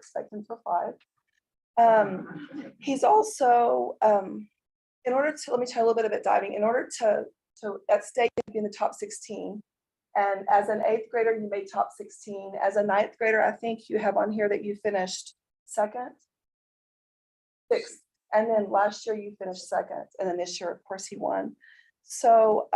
expecting for 5. He's also, in order to, let me tell you a little bit about diving, in order to at state be in the top 16. And as an 8th grader, you made top 16. As a 9th grader, I think you have on here that you finished 2nd, 6th. And then last year you finished 2nd. And then this year, of course, he won. So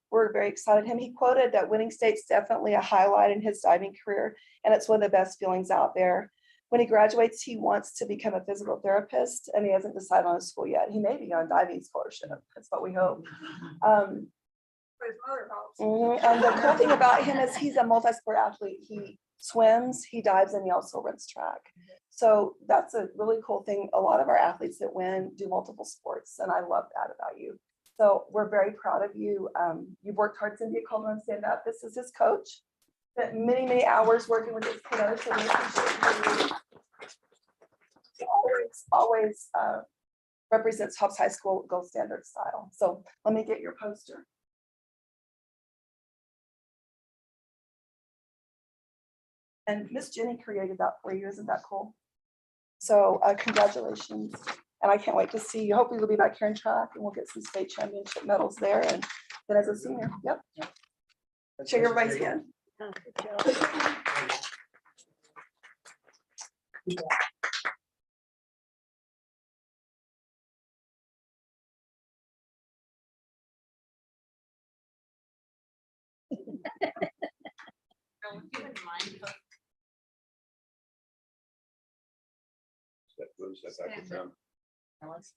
we're very excited. He quoted that winning state's definitely a highlight in his diving career. And it's one of the best feelings out there. When he graduates, he wants to become a physical therapist, and he hasn't decided on a school yet. He may be on diving scholarship. That's what we hope. And the cool thing about him is he's a multi-sport athlete. He swims, he dives, and he also runs track. So that's a really cool thing. A lot of our athletes that win do multiple sports, and I love that about you. So we're very proud of you. You've worked hard, Cynthia Coleman, stand up. This is his coach. Spent many, many hours working with his kiddos. So we appreciate you. He always represents Hobbs High School gold standard style. So let me get your poster. And Miss Jenny created that for you. Isn't that cool? So congratulations. And I can't wait to see you. Hopefully you'll be back here in track and we'll get some state championship medals there. And then as a senior, yep. Shake everybody's hand. Let's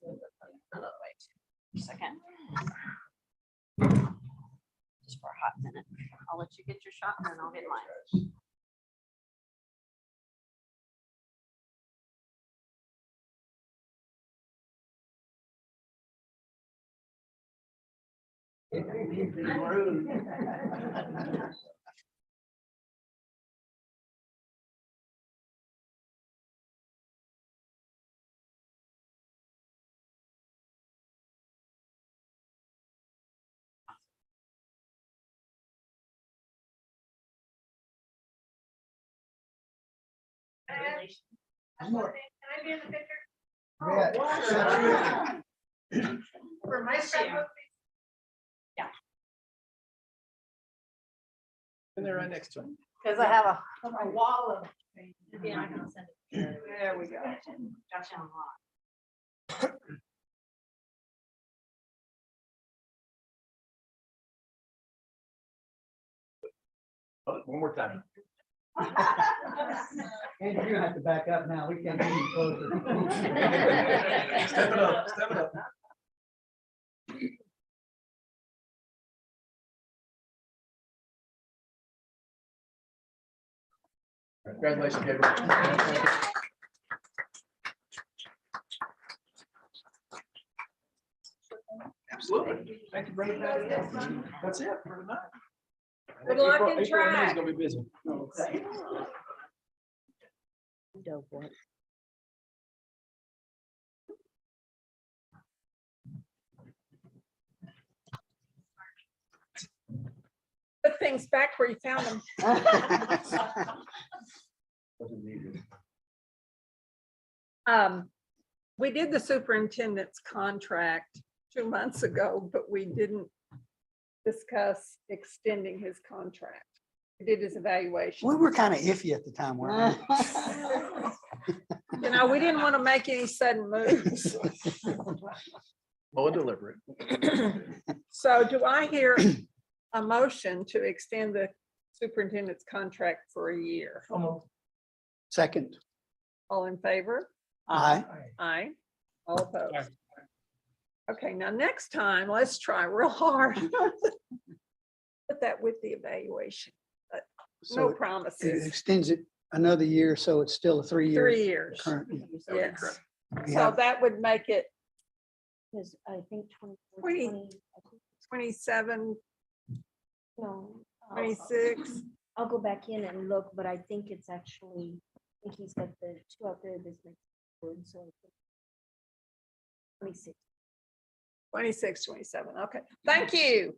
do it. Wait a second. Just for a hot minute. I'll let you get your shot and then I'll get mine. Can I be in the picture? For my scrapbook? Yeah. And they're right next to him. Because I have a wall of. Yeah, I'm gonna send it. There we go. Gotcha on lock. Oh, one more time. And you're gonna have to back up now. We can't get any closer. Step it up, step it up. Congratulations, Gabriel. Absolutely. Thank you, brother. That's it for tonight. Good luck in April May is track. gonna be busy. Dope boy. Put things back where you found them. We did the superintendent's contract 2 months ago, but we didn't discuss extending his contract. We did his evaluation. We were kind of iffy at the time, weren't You know, we didn't want to make any sudden moves. Slow and deliberate. So do I hear a motion to extend the superintendent's contract for a year? Second. All in favor? Aye. Aye. All opposed? Okay, now next time, let's try real hard. Put that with the evaluation, but no So it promises. extends it another year, so it's still a 3-year. 3 years. Current. Yes. We So have- that would make it Because I think 20. 20. 27, No. 26. I'll go back in and look, but I think it's actually, I think he's got the 2 out there this makes good, so. I think 26. 26, 27. Okay, thank you.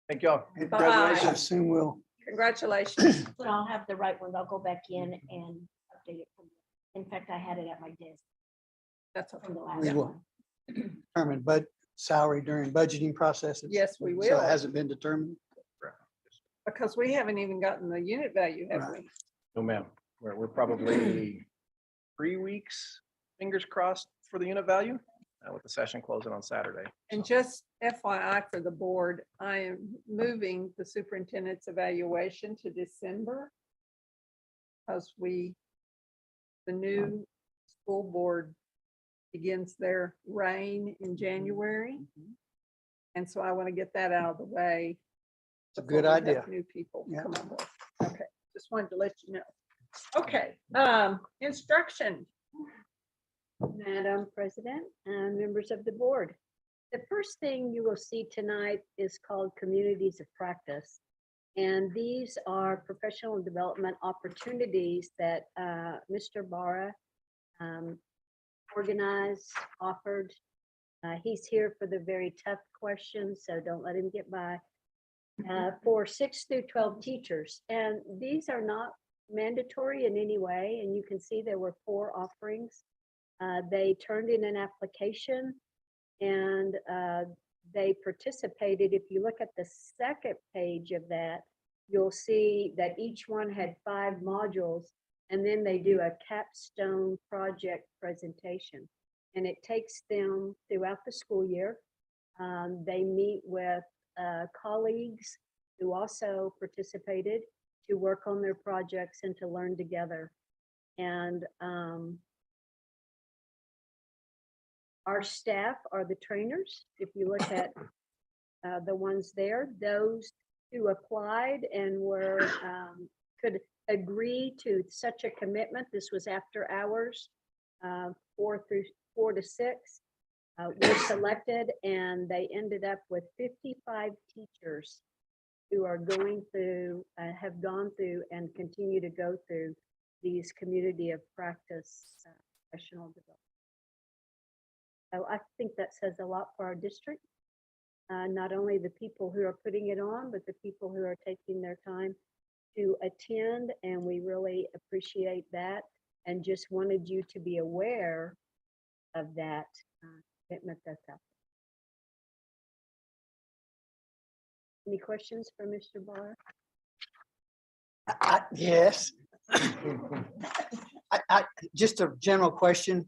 Thank y'all. I Bye. assume we'll, Congratulations. But I'll have the right one. I'll go back in and update it. fact, I had it at my desk That's okay. from the last We will. one. Determine salary during budgeting processes. Yes, we So will. it hasn't been determined. Because we haven't even gotten the unit value, have Right. we? No, ma'am. We're probably 3 weeks, fingers crossed for the unit value, with the session closing on Saturday. And just FYI for the board, I am moving the superintendent's evaluation to December. Because the new school board begins their reign in January. And so I want to get that out of the way. It's a before good we have idea. New people Yeah. come on board. Okay, just wanted to let you know. Okay, instruction. Madam President and members of the board. The first thing you will see tonight is called Communities of Practice. And these are professional development opportunities that Mr. Barra organized, offered. He's here for the very tough questions, so don't let him get by. For 6 through 12 teachers. And these are not mandatory in any way. And you can see there were 4 offerings. They turned in an application and they participated. If you look at the second page of that, you'll see that each one had 5 modules, and then they do a capstone project presentation. And it takes them throughout the school year. They meet with colleagues who also participated to work on their projects and to learn together. And our staff are the trainers. If you look at the ones there, those who applied and were could agree to such a commitment. This was after hours, 4 to 6. Were selected, and they ended up with 55 teachers who are going through, have gone through and continue to go through these community of practice professional development. So I think that says a lot for our district. Not only the people who are putting it on, but the people who are taking their time to attend, and we really appreciate that and just wanted you to be aware of that commitment that's out there. Any questions for Mr. Barr? Yes. Just a general question.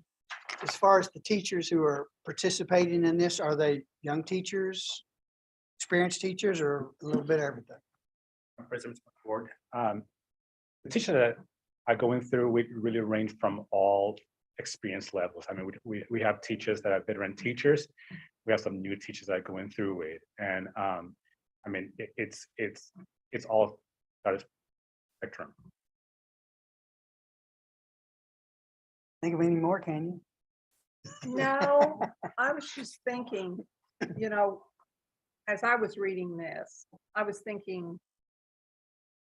As far as the teachers who are participating in this, are they young teachers, experienced teachers, or a little bit of everything? President of the board. The teachers that are going through, we really range from all experience levels. I mean, we have teachers that are veteran teachers. We have some new teachers that are going through it. And I mean, it's all that is spectrum. Think of any more, can you? No, I was just thinking, you know, as I was reading this, I was thinking,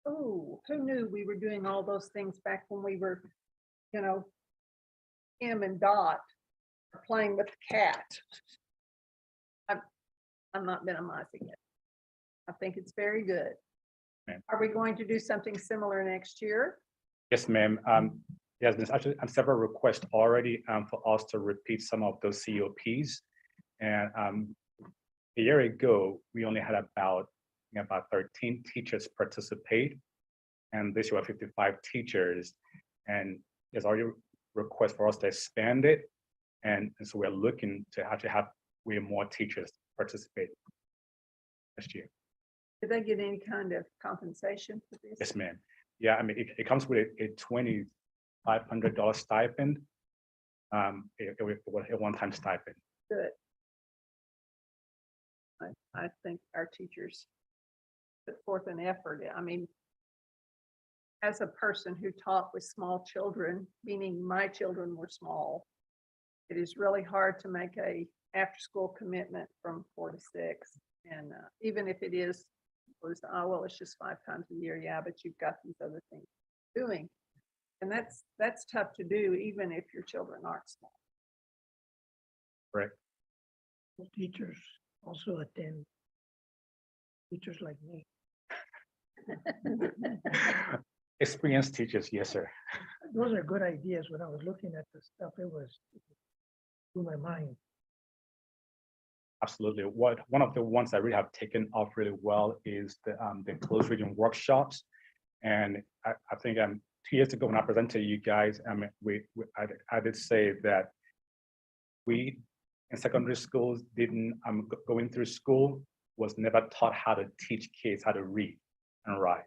oh, who knew we were doing all those things back when we were, you know, Kim and Dot are playing with the cat. I'm not minimizing it. I think it's very good. Ma'am. Are we going to do something similar next year? Yes, ma'am. There's been actually several requests already for us to repeat some of those COPs. And a year ago, we only had about 13 teachers participate. And this year, we have 55 teachers. And there's already a request for us to expand it. And so we're looking to actually have way more teachers participate next year. Did they get any kind of compensation for this? Yes, ma'am. Yeah, I mean, it comes with a $2,500 stipend, a one-time stipend. Good. I think our teachers put forth an effort. I mean, as a person who taught with small children, meaning my children were small, it is really hard to make a after-school commitment from 4 to 6. And even if it is, well, it's just 5 times a year. Yeah, but you've got these other things doing. And that's tough to do, even if your children aren't small. Correct. Teachers also attend. Teachers like me. Experienced teachers, yes, sir. Those are good ideas. When I was looking at the stuff, it blew my mind. Absolutely. One of the ones that really have taken off really well is the closed reading workshops. And I think 2 years ago when I presented to you guys, I did say that we in secondary schools didn't going through school was never taught how to teach kids how to read and write.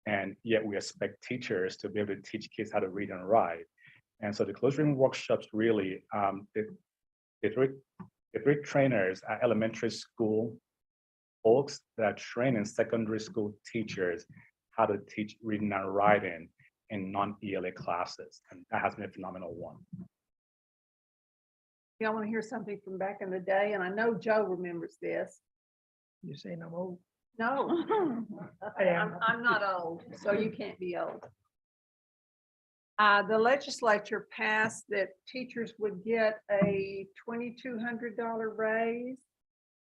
And yet we expect teachers to be able to teach kids how to read and write. And so the closed reading workshops really, the three trainers at elementary school folks that are training secondary school teachers how to teach reading and writing in non-ELA classes. And that has been a phenomenal one. Y'all want to hear something from back in the day? And I know Joe remembers this. You're saying I'm old? No, I am. I'm not old, so you can't be old. The legislature passed that teachers would get a $2,200 raise.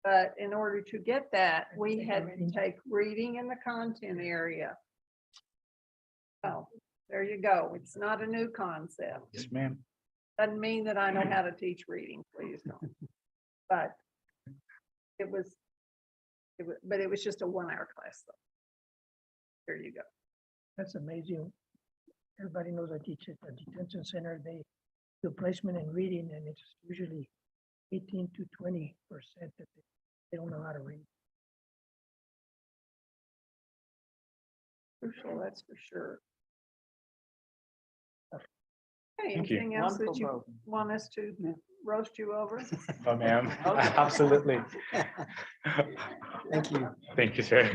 But in order to get that, we had to take reading in the content area. Oh, there you go. It's not a new concept. Yes, ma'am. Doesn't mean that I know how to teach reading, please don't. But it was, but it was just a 1-hour class though. There you go. That's amazing. Everybody knows I teach at the detention center. They do placement in reading, and it's usually 18 to 20% that they don't know how to read. Crucial, that's for sure. Okay, Thank you. anything else that you want us to roast you over? Oh, ma'am, absolutely. Thank you. Thank you, sir.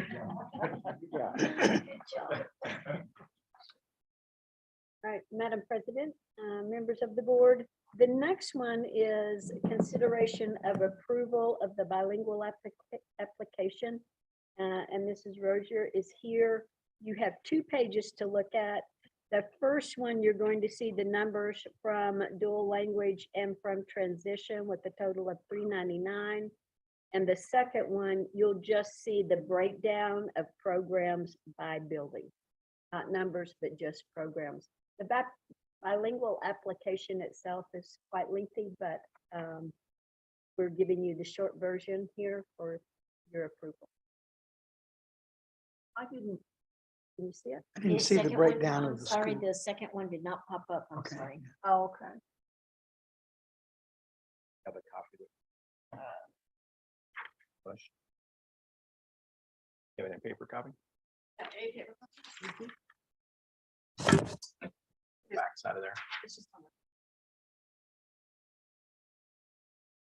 All right, Madam President, members of the board, the next one is consideration of approval of the bilingual application. And Mrs. Rozier is here. You have 2 pages to look at. The first one, you're going to see the numbers from dual language and from transition with a total of $399. And the second one, you'll just see the breakdown of programs by building. Not numbers, but just programs. The bilingual application itself is quite lengthy, but we're giving you the short version here for your approval. I didn't. Can you see it? I didn't see the second one, breakdown I'm of the sorry, school. the second one did not pop up. I'm Okay. sorry. Oh, okay. Have a copy. Bush. You have it in paper copy? Backside of there.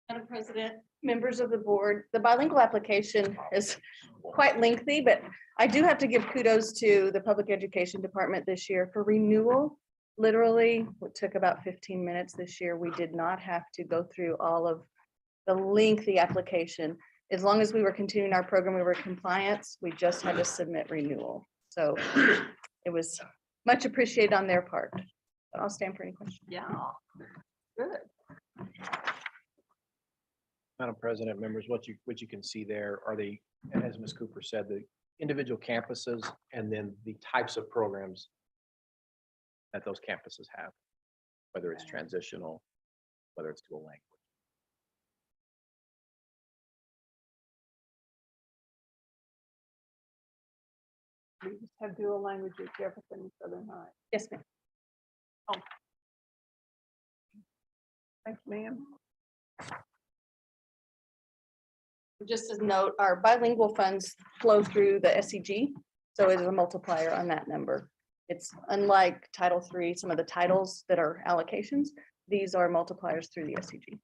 Madam President, members of the board, the bilingual application is quite lengthy, but I do have to give kudos to the Public Education Department this year for renewal. Literally, it took about 15 minutes this year. We did not have to go through all of the lengthy application. As long as we were continuing our program, we were compliance, we just had to submit renewal. So it was much appreciated on their part. I'll stand for any questions. Yeah. Good. Madam President, members, what you can see there are the, as Ms. Cooper said, the individual campuses and then the types of programs that those campuses have, whether it's transitional, whether it's dual language. We just have dual language at Jefferson and Southern High. Yes, ma'am. Thanks, ma'am. Just as a note, our bilingual funds flow through the SEG, so it is a multiplier on that number. It's unlike Title III, some of the titles that are allocations, these are multipliers through the SEG.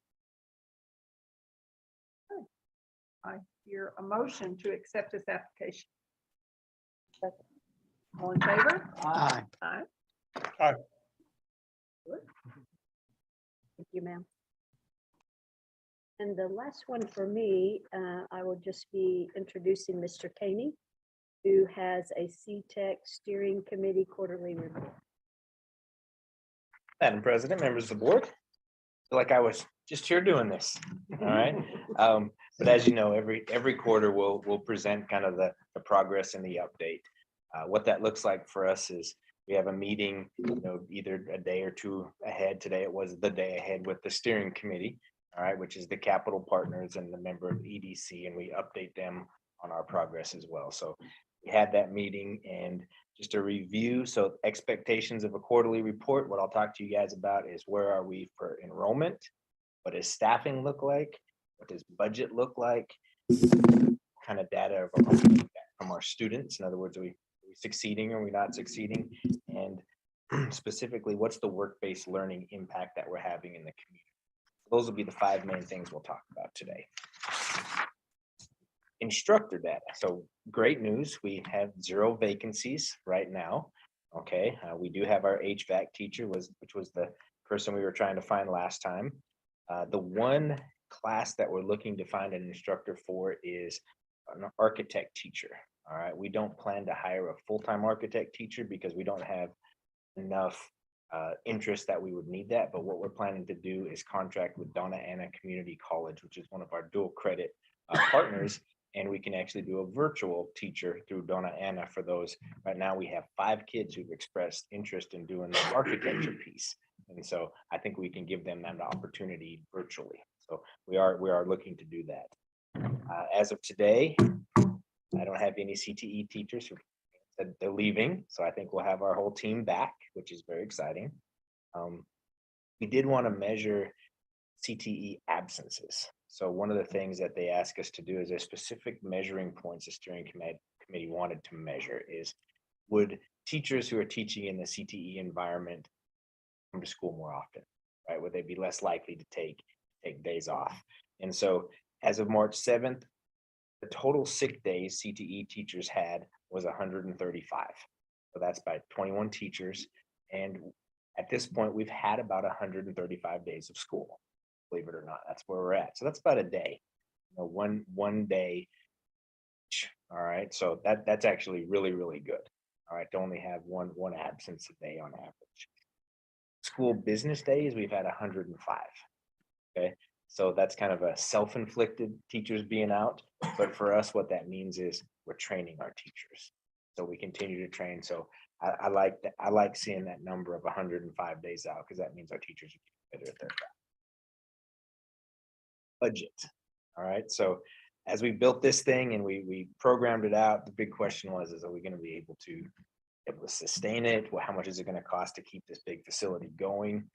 I hear a motion to accept this application. All in favor? Aye. Aye. Thank you, ma'am. And the last one for me, I will just be introducing Mr. Caney, who has a CTEC Steering Committee quarterly report. Madam President, members of the board, feel like I was just here doing this, all right? But as you know, every quarter we'll present kind of the progress and the update. What that looks like for us is we have a meeting, either a day or two ahead. Today it was the day ahead with the steering committee, all right, which is the capital partners and the member of EDC, and we update them on our progress as well. So we had that meeting, and just a review. So expectations of a quarterly report, what I'll talk to you guys about is where are we for enrollment? What does staffing look like? What does budget look like? Kind of data from our students. In other words, are we succeeding or are we not succeeding? And specifically, what's the work-based learning impact that we're having in the community? Those will be the 5 main things we'll talk about today. Instructor data. So great news. We have 0 vacancies right now. Okay. We do have our HVAC teacher, which was the person we were trying to find last time. The one class that we're looking to find an instructor for is an architect teacher. All right. We don't plan to hire a full-time architect teacher because we don't have enough interest that we would need that. But what we're planning to do is contract with Donna Ana Community College, which is one of our dual credit partners. And we can actually do a virtual teacher through Donna Ana for those. Right now we have 5 kids who've expressed interest in doing the architecture piece. And so I think we can give them that opportunity virtually. So we are looking to do that. As of today, I don't have any CTE teachers who said they're leaving. So I think we'll have our whole team back, which is very exciting. We did want to measure CTE absences. So one of the things that they ask us to do is a specific measuring points the steering committee wanted to measure is, would teachers who are teaching in the CTE environment come to school more often, right? Would they be less likely to take days off? And so as of March 7th, the total sick days CTE teachers had was 135. So that's by 21 teachers. And at this point, we've had about 135 days of school, believe it or not. That's where we're at. So that's about a day, one day. All right. So that's actually really, really good. All right. To only have one absence a day on average. School business days, we've had 105. Okay. So that's kind of a self-inflicted teachers being out. But for us, what that means is we're training our teachers. So we continue to train. So I like that. I like seeing that number of 105 days out because that means our teachers are better at their craft. Budget. All right. So as we built this thing and we programmed it out, the big question was, are we going to be able to sustain it? Well, how much is it going to cost to keep this big facility going?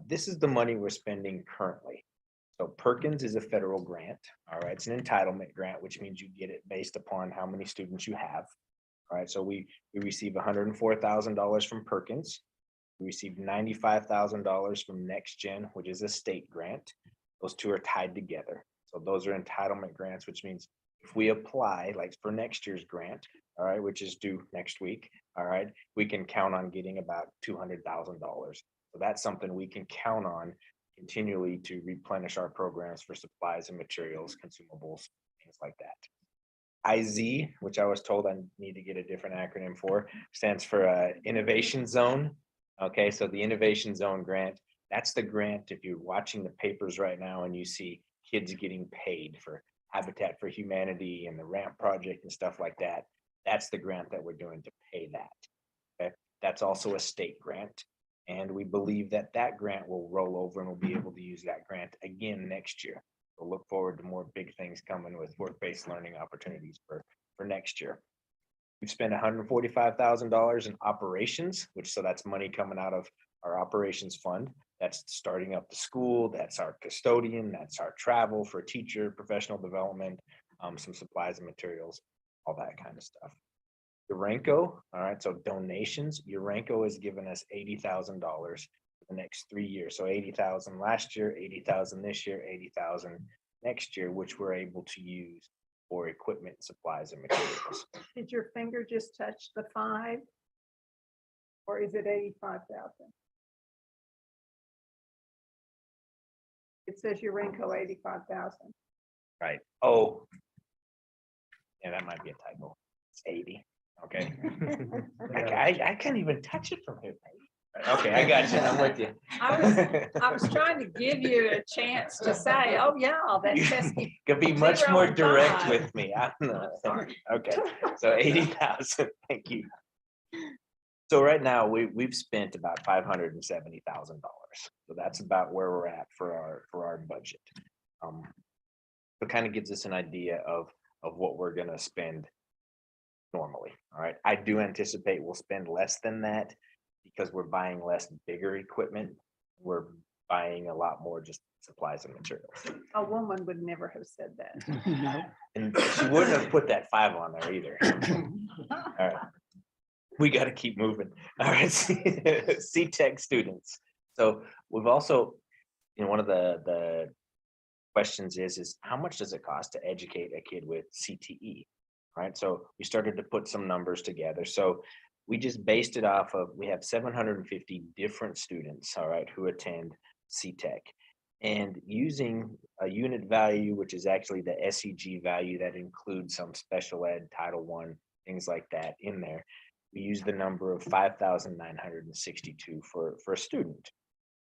This is the money we're spending currently. So Perkins is a federal grant. All right. It's an entitlement grant, which means you get it based upon how many students you have. All right. So we receive $104,000 from Perkins. We received $95,000 from NextGen, which is a state grant. Those two are tied together. So those are entitlement grants, which means if we apply like for next year's grant, all right, which is due next week, all right, we can count on getting about $200,000. So that's something we can count on continually to replenish our programs for supplies and materials, consumables, things like that. IZ, which I was told I need to get a different acronym for, stands for Innovation Zone. Okay, so the Innovation Zone grant, that's the grant if you're watching the papers right now and you see kids getting paid for Habitat for Humanity and the RAMP project and stuff like that. That's the grant that we're doing to pay that. Okay, that's also a state grant. And we believe that that grant will roll over and we'll be able to use that grant again next year. We'll look forward to more big things coming with work-based learning opportunities for next year. We've spent $145,000 in operations, so that's money coming out of our operations fund. That's starting up the school. That's our custodian. That's our travel for teacher, professional development, some supplies and materials, all that kind of stuff. Urenco, all right, so donations. Urenco has given us $80,000 for the next 3 years. So 80,000 last year, 80,000 this year, 80,000 next year, which we're able to use for equipment, supplies, and materials. Did your finger just touch the 5? Or is it 85,000? It says Urenco 85,000. Right. Oh, yeah, that might be a typo. It's 80. Okay. I can't even touch it from here. Okay, I got you. I'm with you. I was trying to give you a chance to say, oh, yeah, that pesky. Could be much 0 more and direct 5. with me. I'm sorry. Okay, so 80,000, thank you. So right now, we've spent about $570,000. So that's about where we're at for our budget. It kind of gives us an idea of what we're gonna spend normally. All right, I do anticipate we'll spend less than that because we're buying less bigger equipment. We're buying a lot more just supplies and materials. A woman would never have said that. No. And she wouldn't have put that 5 on there either. All right. We got to keep moving. All right. C-Tech students. So we've also, one of the questions is how much does it cost to educate a kid with CTE? Right. So we started to put some numbers together. So we just based it off of, we have 750 different students, all right, who attend C-Tech. And using a unit value, which is actually the SEG value that includes some special ed, Title I, things like that in there, we use the number of 5,962 for a student.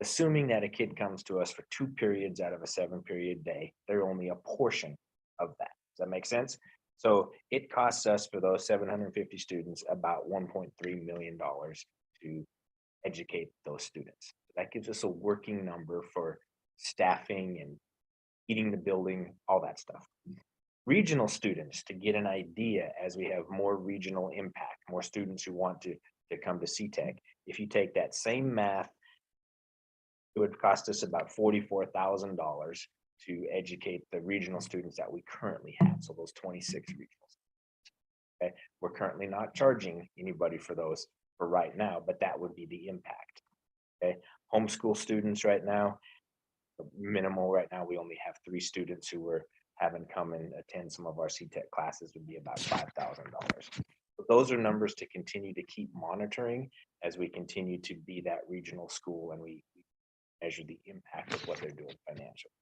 Assuming that a kid comes to us for 2 periods out of a 7-period day, they're only a portion of that. Does that make sense? So it costs us for those 750 students about $1.3 million to educate those students. That gives us a working number for staffing and heating the building, all that stuff. Regional students, to get an idea as we have more regional impact, more students who want to come to C-Tech. If you take that same math, it would cost us about $44,000 to educate the regional students that we currently have. So those 26 regionals. Okay, we're currently not charging anybody for those for right now, but that would be the impact. Okay, homeschool students right now, minimal right now, we only have 3 students who were having come and attend some of our C-Tech classes, would be about $5,000. Those are numbers to continue to keep monitoring as we continue to be that regional school and we measure the impact of what they're doing financially.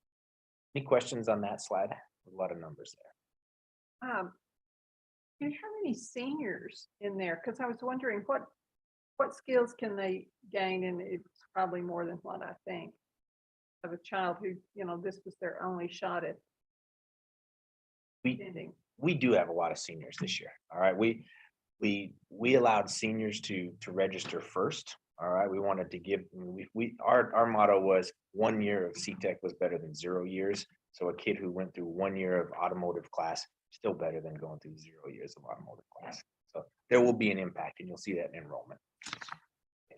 Any questions on that slide? A lot of numbers there. Do you have any seniors in there? Because I was wondering what skills can they gain? And it's probably more than what I think of a child who, this was their only shot at attending. We do have a lot of seniors this year. All right. We allowed seniors to register first. All right. We wanted to give, our motto was 1 year of C-Tech was better than 0 years. So a kid who went through 1 year of automotive class, still better than going through 0 years of automotive class. So there will be an impact and you'll see that in enrollment.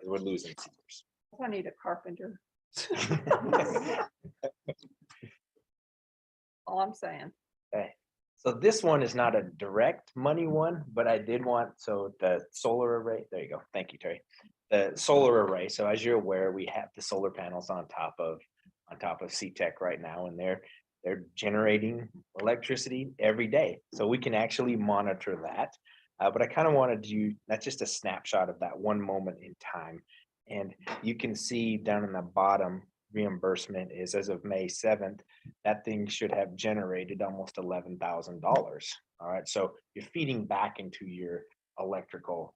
We're losing seniors. I need a carpenter. All I'm saying. Okay. So this one is not a direct money one, but I did want, so the solar array, there you go. Thank you, Terry. The solar array. So as you're aware, we have the solar panels on top of C-Tech right now, and they're generating electricity every day. So we can actually monitor that. But I kind of wanted to, that's just a snapshot of that one moment in time. And you can see down in the bottom, reimbursement is as of May 7th, that thing should have generated almost $11,000. All right, so you're feeding back into your electrical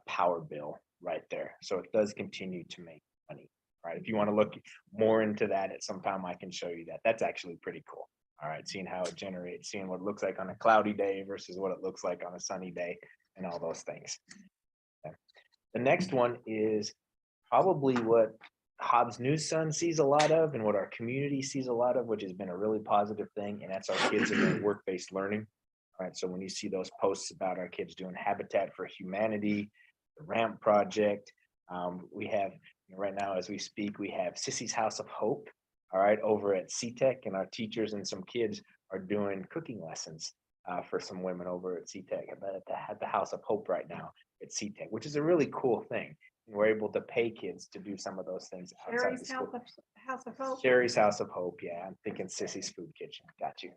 power bill right there. So it does continue to make money. All right, if you want to look more into that at some time, I can show you that. That's actually pretty cool. All right, seeing how it generates, seeing what it looks like on a cloudy day versus what it looks like on a sunny day and all those things. Okay. The next one is probably what Hobbs News Sun sees a lot of and what our community sees a lot of, which has been a really positive thing, and that's our kids in their work-based learning. All right, so when you see those posts about our kids doing Habitat for Humanity, the RAMP project, we have right now as we speak, we have Sissy's House of Hope, all right, over at C-Tech, and our teachers and some kids are doing cooking lessons for some women over at C-Tech at the House of Hope right now at C-Tech, which is a really cool thing. We're able to pay kids to do some of those things outside the Sherry's school. House of Hope. Sherry's House of Hope. Yeah, I'm thinking Sissy's Food Kitchen. Got you.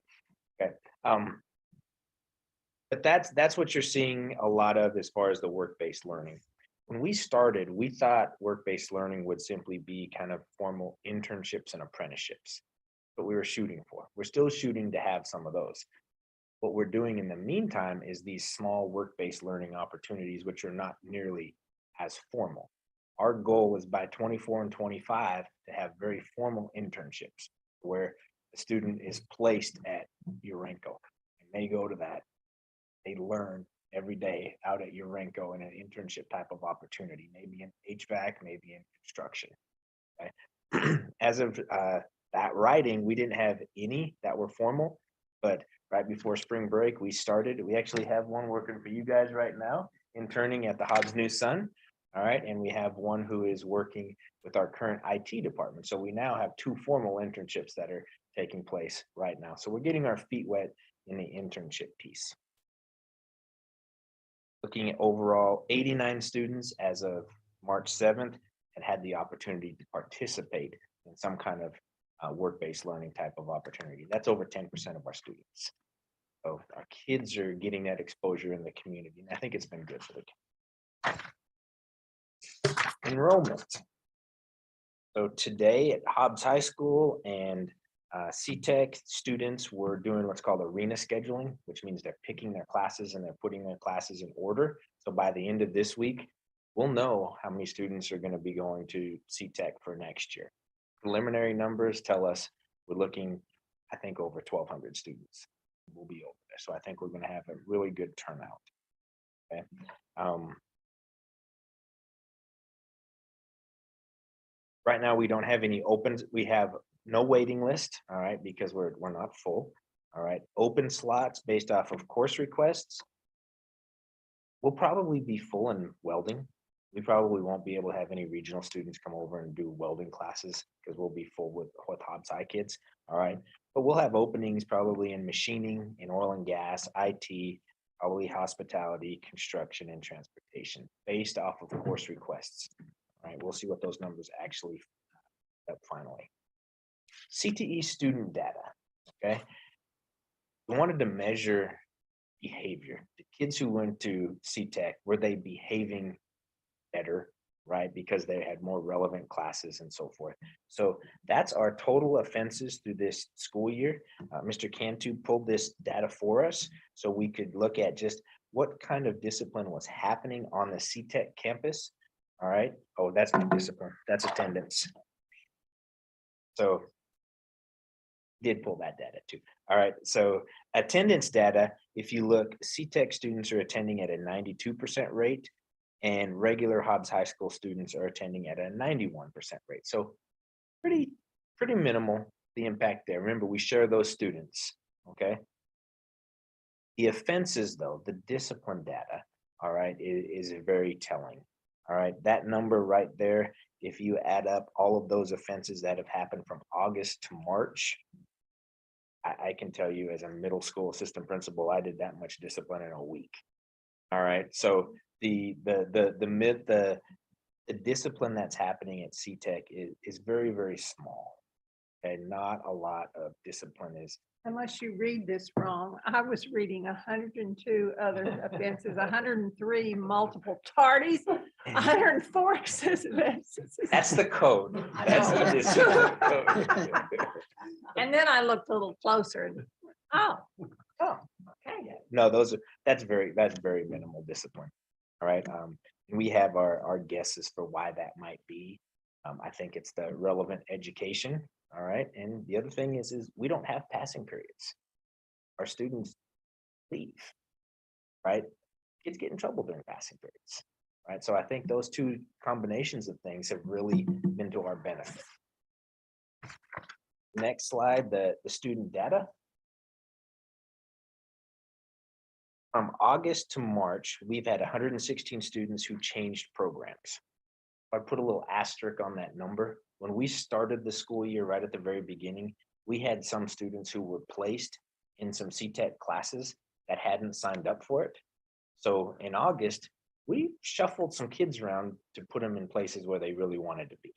Okay. But that's what you're seeing a lot of as far as the work-based learning. When we started, we thought work-based learning would simply be kind of formal internships and apprenticeships. But we were shooting for. We're still shooting to have some of those. What we're doing in the meantime is these small work-based learning opportunities, which are not nearly as formal. our goal is by 24 and 25 to have very formal internships where the student is placed at Urenco. And they go to that, they learn every day out at Urenco in an internship type of opportunity, maybe in HVAC, maybe in construction. Okay? As of that writing, we didn't have any that were formal, but right before spring break, we actually have one working for you guys right now, interning at the Hobbs News Sun. All right, and we have one who is working with our current IT department. So we now have 2 formal internships that are taking place right now. So we're getting our feet wet in the internship piece. Looking at overall, 89 students as of March 7th had the opportunity to participate in some kind of work-based learning type of opportunity. That's over 10% of our students. So our kids are getting that exposure in the community, and I think it's been good for the community. Enrollment. So today at Hobbs High School and CTEC students were doing what's called arena scheduling, which means they're picking their classes and they're putting their classes in order. So by the end of this week, we'll know how many students are going to be going to CTEC for next year. Preliminary numbers tell us we're looking, I think, over 1,200 students will be over there. So I think we're going to have a really good turnout. Okay. Right now, we don't have any opens. We have no waiting list, all right, because we're not full. All right, open slots based off of course requests. We'll probably be full in welding. We probably won't be able to have any regional students come over and do welding classes because we'll be full with Hobbs High kids. All right, but we'll have openings probably in machining, in oil and gas, IT, probably hospitality, construction, and transportation based off of course requests. All right, we'll see what those numbers actually up finally. CTE student data, okay? We wanted to measure behavior. The kids who went to CTEC, were they behaving better, right? Because they had more relevant classes and so forth. So that's our total offenses through this school year. Mr. Cantu pulled this data for us so we could look at just what kind of discipline was happening on the CTEC campus. All right. Oh, that's not discipline. That's attendance. So did pull that data too. All right. So attendance data, if you look, CTEC students are attending at a 92% rate and regular Hobbs High School students are attending at a 91% rate. So pretty minimal, the impact there. Remember, we share those students. Okay. The offenses though, the discipline data, all right, is very telling. All right, that number right there, if you add up all of those offenses that have happened from August to March, I can tell you as a middle school assistant principal, I did that much discipline in a week. All right, so the discipline that's happening at CTEC is very, very small. And not a lot of discipline is. Unless you read this wrong, I was reading 102 other offenses, 103 multiple tardies, 104 excessive absences. That's the code. I That's know. the discipline code. And then I looked a little closer and, oh, okay. No, that's very minimal discipline. All right. We have our guesses for why that might be. I think it's the relevant education. All right. And the other thing is we don't have passing periods. Our students leave, right? Kids get in trouble during passing periods, right? So I think those two combinations of things have really been to our benefit. Next slide, the student data. From August to March, we've had 116 students who changed programs. I put a little asterisk on that number. When we started the school year right at the very beginning, we had some students who were placed in some CTEC classes that hadn't signed up for it. So in August, we shuffled some kids around to put them in places where they really wanted to be.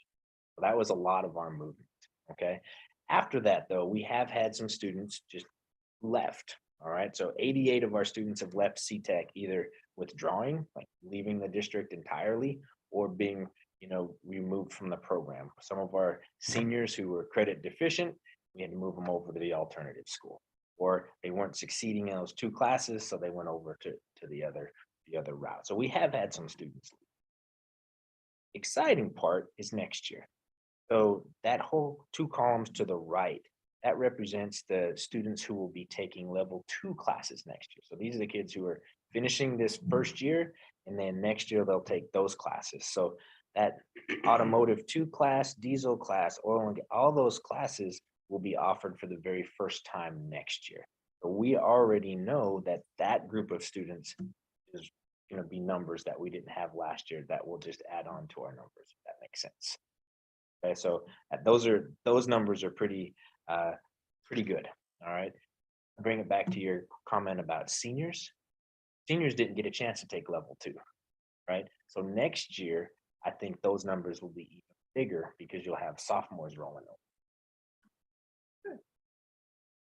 So that was a lot of our movement, okay? After that though, we have had some students just left, all right? So 88 of our students have left CTEC either withdrawing, like leaving the district entirely, or being removed from the program. Some of our seniors who were credit deficient, we had to move them over to the alternative school, or they weren't succeeding in those 2 classes, so they went over to the other route. So we have had some students leave. exciting part is next year. So that whole 2 columns to the right, that represents the students who will be taking level 2 classes next year. So these are the kids who are finishing this first year, and then next year they'll take those classes. So that automotive 2 class, diesel class, oil and all those classes will be offered for the very first time next year. So we already know that that group of students is going to be numbers that we didn't have last year that will just add on to our numbers, if that makes sense. Okay, so those numbers are pretty good. All right. Bring it back to your comment about seniors. Seniors didn't get a chance to take level 2, right? So next year, I think those numbers will be even bigger because you'll have sophomores rolling over.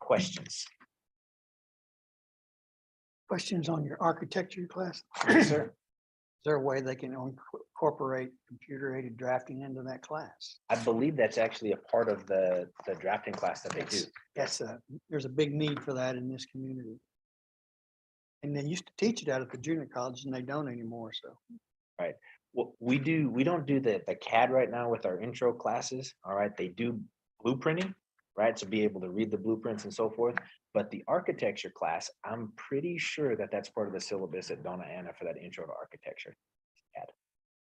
Questions? Questions on your architecture class? Yes, sir. Is there a way they can incorporate computer-aided drafting into that class? I believe that's actually a part of the drafting class that they do. Yes, there's a big need for that in this community. And they used to teach it out at the junior college and they don't anymore, so. Well, we don't do the CAD right now with our intro classes. All right, they do blueprinting, right? To be able to read the blueprints and so forth. But the architecture class, I'm pretty sure that that's part of the syllabus at Donna Ana for that intro to architecture.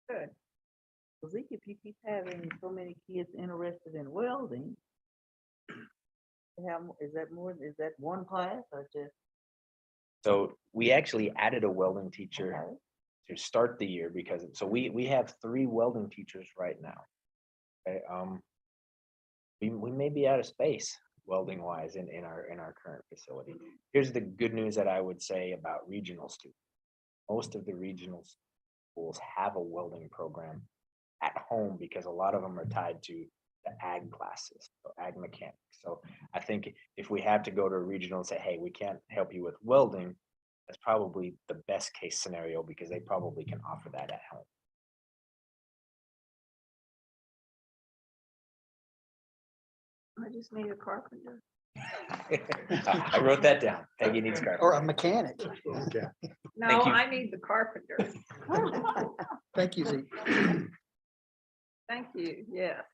Good. Well, Zeke, if you keep having so many kids interested in welding, is that one class or just? So we actually added a welding teacher to start the year because so we have 3 welding teachers right now. Okay, we may be out of space welding wise in our current facility. Here's the good news that I would say about regional students. Most of the regional schools have a welding program at home because a lot of them are tied to the ag classes, so ag mechanics. So I think if we have to go to a regional and say, hey, we can't help you with welding, that's probably the best case scenario because they probably can offer that at home. I just need a carpenter. I wrote that down. Peggy needs carpenter. Or a mechanic. No, you. I need the carpenter. Thank you, Zeke. Thank you, yes.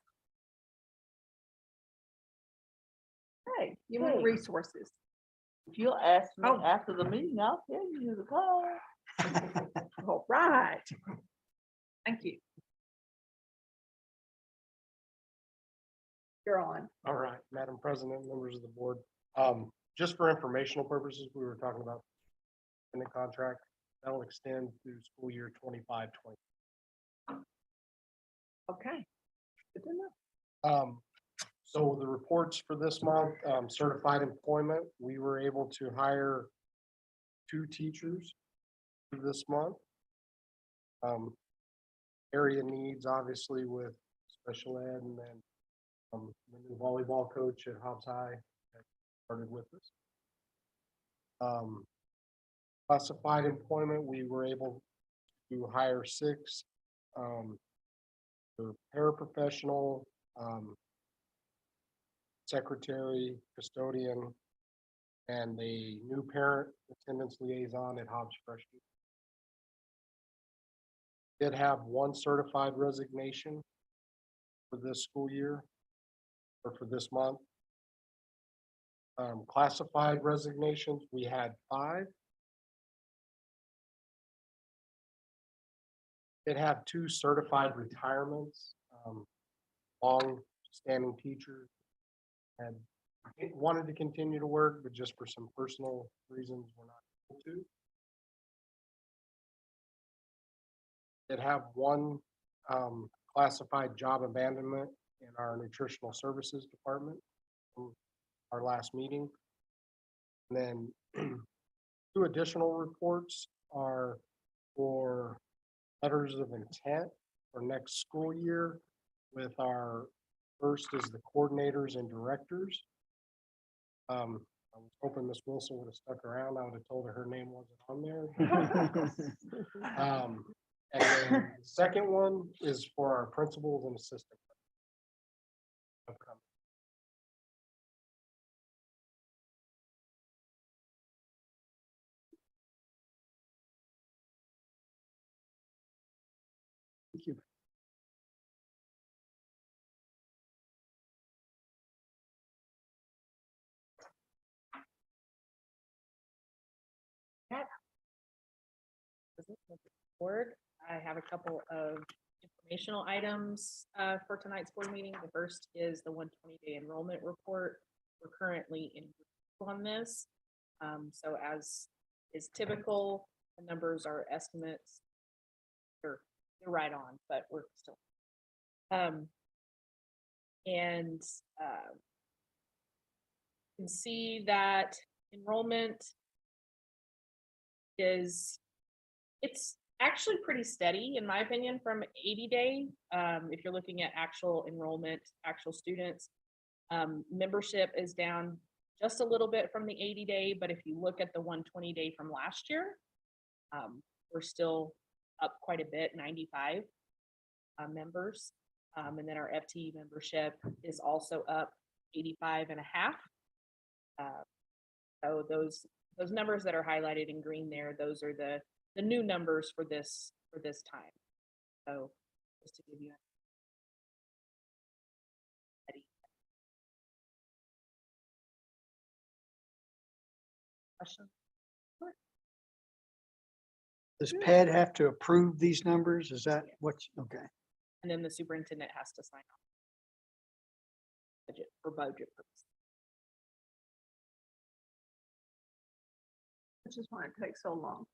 Hey, Hey. human resources. If you'll ask me Oh. after the meeting, I'll tell you the call. All right. Thank you. You're on. All right, Madam President, members of the board. Just for informational purposes, we were talking about in the contract that'll extend through school year 25-26. Okay. Good to know. So the reports for this month, certified employment, we were able to hire 2 teachers this month. Area needs, obviously, with special ed, and then the new volleyball coach at Hobbs High that started with us. Classified employment, we were able to hire 6. The paraprofessional, secretary, custodian, and the new parent attendance liaison at Hobbs Freshman. Did have 1 certified resignation for this school year or for this month. Classified resignations, we had 5. Did have 2 certified retirements, long-standing teachers and wanted to continue to work, but just for some personal reasons, we're not able to. Did have 1 classified job abandonment in our nutritional services department from our last meeting. And then 2 additional reports are for letters of intent for next school year with our first is the coordinators and directors. I was hoping Miss Wilson would have stuck around. I would have told her name wasn't on there. And then the second one is for our principals and assistants. Thank you. President, members of the board. I have a couple of informational items for tonight's board meeting. The first is the 120-day enrollment report. We're currently in on this. So as is typical, the numbers are estimates. They're right on, but we're still. And you can see that enrollment it's actually pretty steady, in my opinion, from 80-day. If you're looking at actual enrollment, actual students, membership is down just a little bit from the 80-day, but if you look at the 120-day from last year, we're still up quite a bit, 95 members. And then our FTE membership is also up 85 and a half. So those numbers that are highlighted in green there, those are the new numbers for this time. So just to give you question. Does PED have to approve these numbers? Is that okay? And then the superintendent has to sign off. Budget for budget purposes. Which is why it takes so long.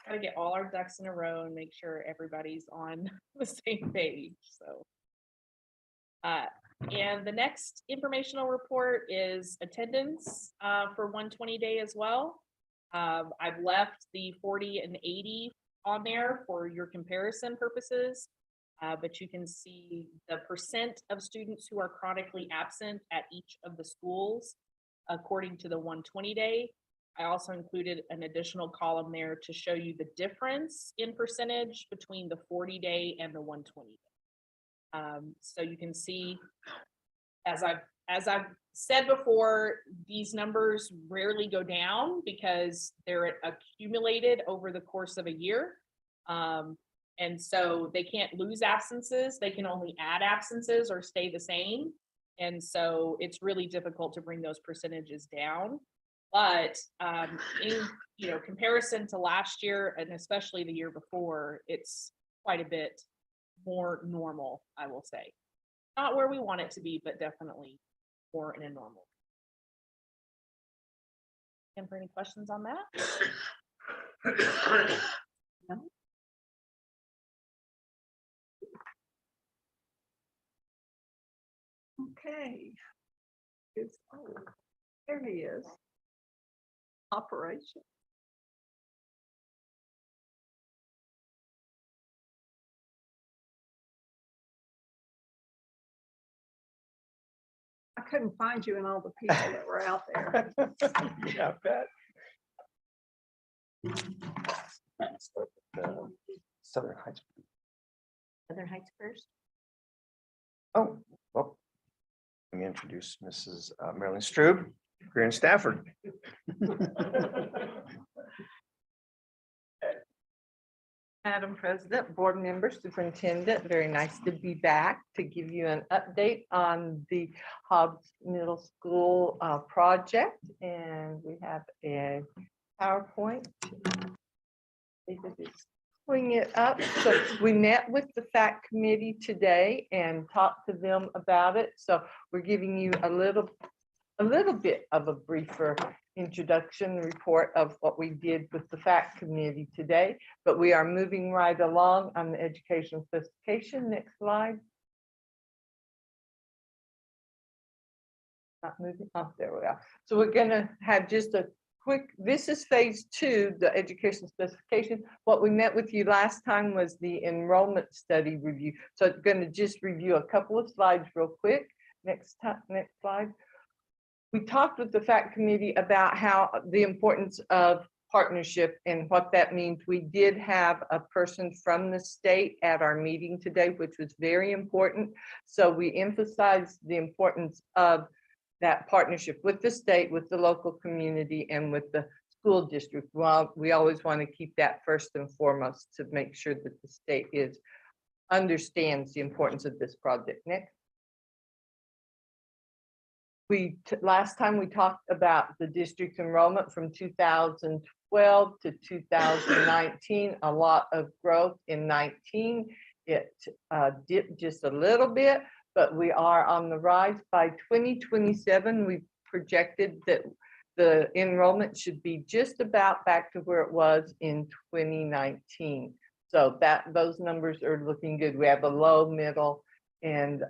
Got to get all our ducks in a row and make sure everybody's on the same page. So, and the next informational report is attendance for 120-day as well. I've left the 40 and 80 on there for your comparison purposes, but you can see the percent of students who are chronically absent at each of the schools according to the 120-day. I also included an additional column there to show you the difference in percentage between the 40-day and the 120-day. So you can see, as I've said before, these numbers rarely go down because they're accumulated over the course of a year. And so they can't lose absences. They can only add absences or stay the same. And so it's really difficult to bring those percentages down. But in comparison to last year, and especially the year before, it's quite a bit more normal, I will say. Not where we want it to be, but definitely more in a normal. And for any questions on that? No? Okay. There he is. Operation. I couldn't find you in all the people that were out there. Yeah, I bet. Southern Heights. Southern Heights first. Oh, well, let me introduce Mrs. Marilyn Strube here in Stafford. Madam President, board members, superintendent, very nice to be back to give you an update on the Hobbs Middle School project. And we have a PowerPoint. Bring it up. So we met with the FACT committee today and talked to them about it. So we're giving you a little bit of a briefer introduction report of what we did with the FACT committee today, but we are moving right along on the educational specification. Next slide. Not moving. Oh, there we are. So we're going to have just a quick, this is phase 2, the education specification. What we met with you last time was the enrollment study review. So it's going to just review a couple of slides real quick. Next slide. We talked with the FACT committee about how the importance of partnership and what that means. We did have a person from the state at our meeting today, which was very important. So we emphasized the importance of that partnership with the state, with the local community, and with the school district. Well, we always want to keep that first and foremost to make sure that the state understands the importance of this project. Next. Last time we talked about the district enrollment from 2000 2012 to 2019, a lot of growth in 19. It dipped just a little bit, but we are on the rise. By 2027, we projected that the enrollment should be just about back to where it was in 2019. So those numbers are looking good. We have a low, middle, and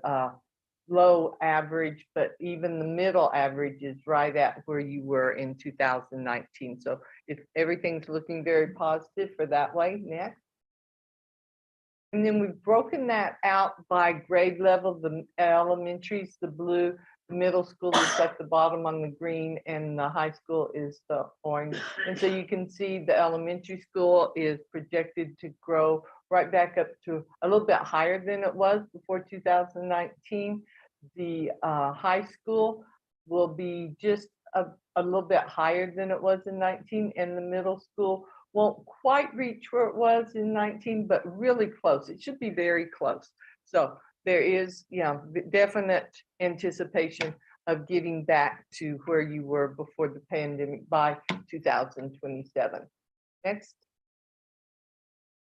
low average, but even the middle average is right at where you were in 2019. So everything's looking very positive for that way. Next. And then we've broken that out by grade level. The elementary's the blue, the middle school is at the bottom on the green, and the high school is the orange. And so you can see the elementary school is projected to grow right back up to a little bit higher than it was before 2019. The high school will be just a little bit higher than it was in 19, and the middle school won't quite reach where it was in 19, but really close. It should be very close. So there is, definite anticipation of getting back to where you were before the pandemic by 2027. Next.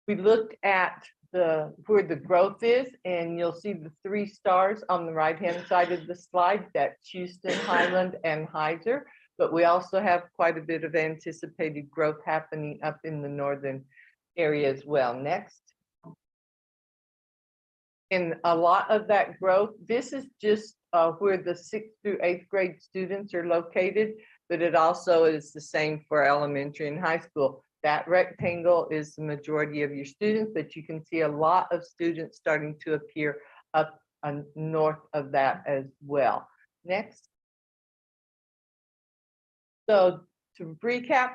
We looked at where the growth is, and you'll see the 3 stars on the right-hand side of the slide. That's Houston, Highland, and Heiser. But we also have quite a bit of anticipated growth happening up in the northern area as well. Next. And a lot of that growth, this is just where the 6th through 8th grade students are located, but it also is the same for elementary and high school. That rectangle is the majority of your students, but you can see a lot of students starting to appear up north of that as well. Next. So to recap,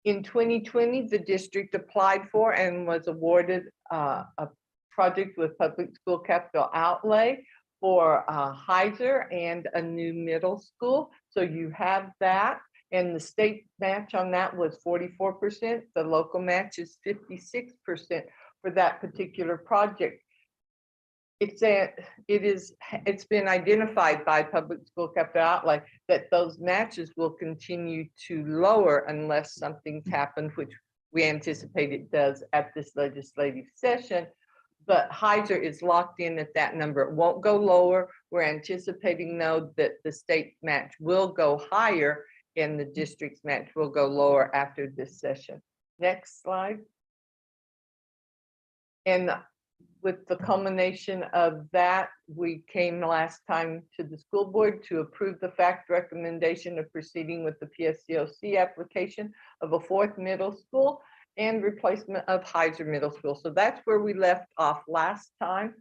in 2020, the district applied for and was awarded a project with Public School Capital Outlay for Heiser and a new middle school. So you have that. And the state match on that was 44%. The local match is 56% for that particular project. It's been identified by Public School Capital Outlay that those matches will continue to lower unless something's happened, which we anticipate it does at this legislative session. But Heiser is locked in at that number. It won't go lower. We're anticipating, though, that the state match will go higher and the district's match will go lower after this session. Next slide. And with the culmination of that, we came last time to the school board to approve the FACT recommendation of proceeding with the PSCOC application of a 4th middle school and replacement of Heiser Middle School. So that's where we left off last time.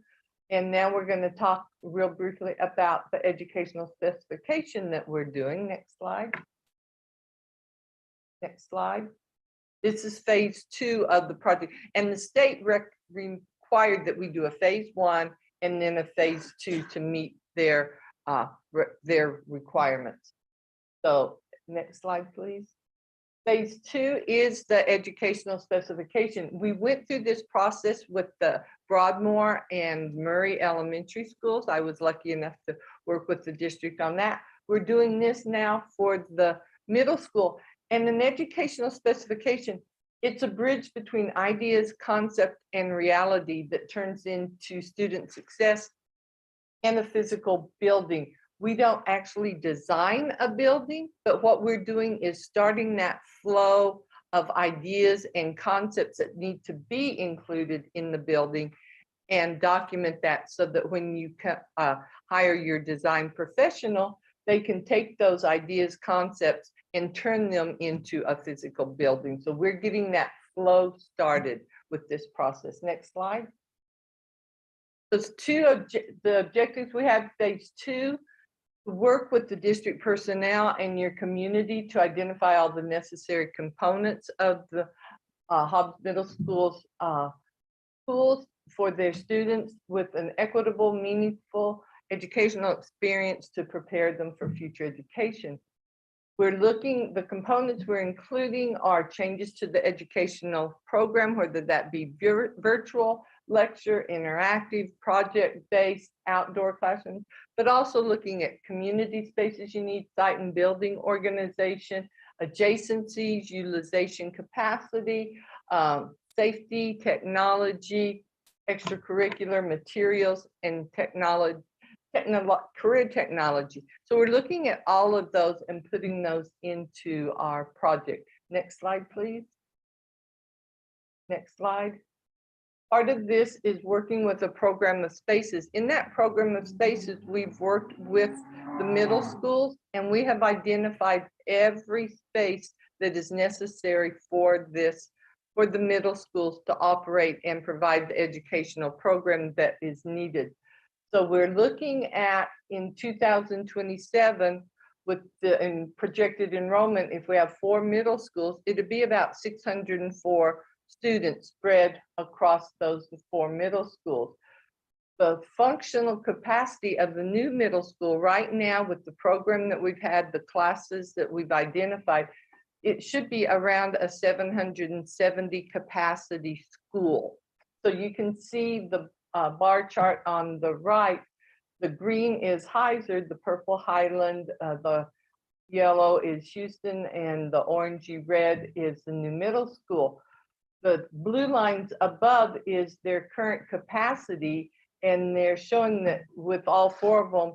And now we're going to talk real briefly about the educational specification that we're doing. Next slide. Next slide. This is phase 2 of the project, and the state required that we do a phase 1 and then a phase 2 to meet their requirements. So next slide, please. Phase 2 is the educational specification. We went through this process with the Broadmoor and Murray elementary schools. I was lucky enough to work with the district on that. We're doing this now for the middle school. And an educational specification, it's a bridge between ideas, concept, and reality that turns into student success and a physical building. We don't actually design a building, but what we're doing is starting that flow of ideas and concepts that need to be included in the building and document that so that when you hire your design professional, they can take those ideas, concepts, and turn them into a physical building. So we're getting that flow started with this process. Next slide. Those the objectives we have, phase 2, work with the district personnel and your community to identify all the necessary components of the Hobbs Middle School's tools for their students with an equitable, meaningful educational experience to prepare them for future education. The components we're including are changes to the educational program, whether that be virtual, lecture, interactive, project-based, outdoor classrooms, but also looking at community spaces you need, site and building organization, adjacencies, utilization capacity, safety, technology, extracurricular materials, and career technology. So we're looking at all of those and putting those into our project. Next slide, please. Next slide. Part of this is working with a program of spaces. In that program of spaces, we've worked with the middle schools, and we have identified every space that is necessary for this, for the middle schools to operate and provide the educational program that is needed. So we're looking at in 2027 with the projected enrollment, if we have 4 middle schools, it'd be about 604 students spread across those 4 middle schools. The functional capacity of the new middle school right now with the program that we've had, the classes that we've identified, it should be around a 770 capacity school. So you can see the bar chart on the right. The green is Heiser, the purple Highland, the yellow is Houston, and the orangey red is the new middle school. The blue lines above is their current capacity, and they're showing that with all 4 of them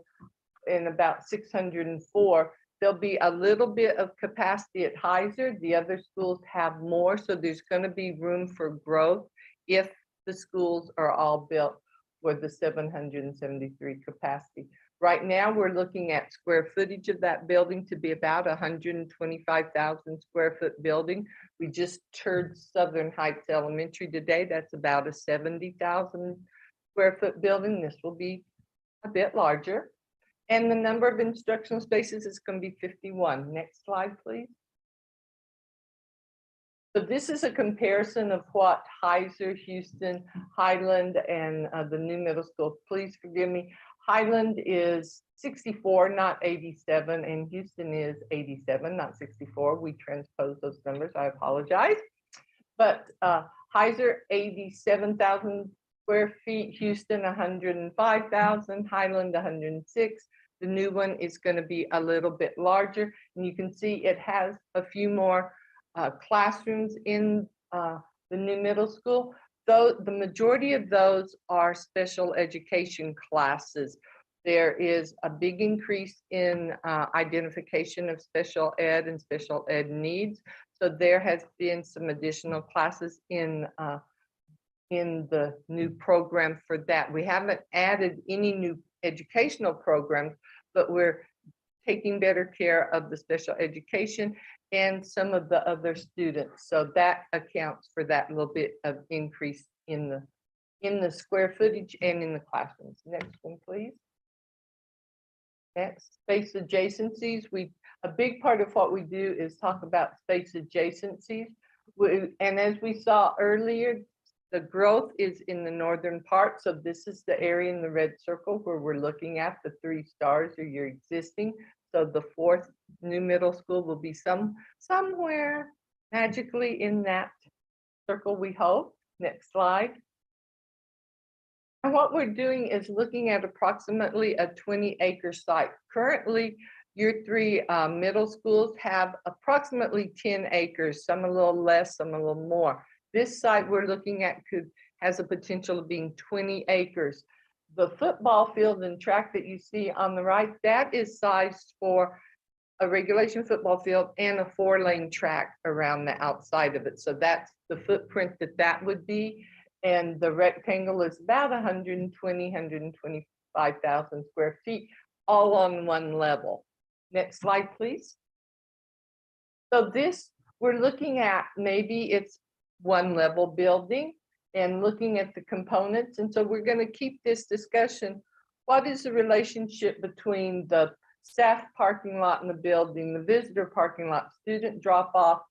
in about 604, there'll be a little bit of capacity at Heiser. The other schools have more, so there's going to be room for growth if the schools are all built with the 773 capacity. Right now, we're looking at square footage of that building to be about 125,000 square foot building. We just toured Southern Heights Elementary today. That's about a 70,000 square foot building. This will be a bit larger. And the number of instructional spaces is going to be 51. Next slide, please. So this is a comparison of what Heiser, Houston, Highland, and the new middle school. Please forgive me. Highland is 64, not 87, and Houston is 87, not 64. We transposed those numbers. I apologize. But Heiser, 87,000 square feet, Houston, 105,000, Highland, 106. The new one is going to be a little bit larger, and you can see it has a few more classrooms in the new middle school. Though the majority of those are special education classes. There is a big increase in identification of special ed and special ed needs. So there has been some additional classes in the new program for that. We haven't added any new educational programs, but we're taking better care of the special education and some of the other students. So that accounts for that little bit of increase in the square footage and in the classrooms. Next one, please. Next, space adjacencies. A big part of what we do is talk about space adjacencies. And as we saw earlier, the growth is in the northern part. So this is the area in the red circle where we're looking at. The 3 stars are your existing. So the 4th new middle school will be somewhere magically in that circle, we hope. Next slide. And what we're doing is looking at approximately a 20-acre site. Currently, your 3 middle schools have approximately 10 acres, some a little less, some a little more. This site we're looking at has a potential of being 20 acres. The football field and track that you see on the right, that is sized for a regulation football field and a 4-lane track around the outside of it. So that's the footprint that would be. And the rectangle is about 125,000 square feet, all on one level. Next slide, please. So this, we're looking at maybe it's 1-level building and looking at the components. And so we're going to keep this discussion. What is the relationship between the staff parking lot in the building, the visitor parking lot, student drop off,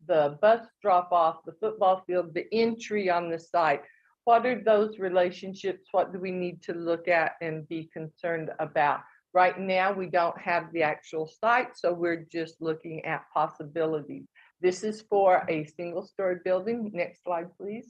the bus drop off, the football field, the entry on the site? What are those relationships? What do we need to look at and be concerned about? Right now, we don't have the actual site, so we're just looking at possibilities. This is for a single-story building. Next slide, please.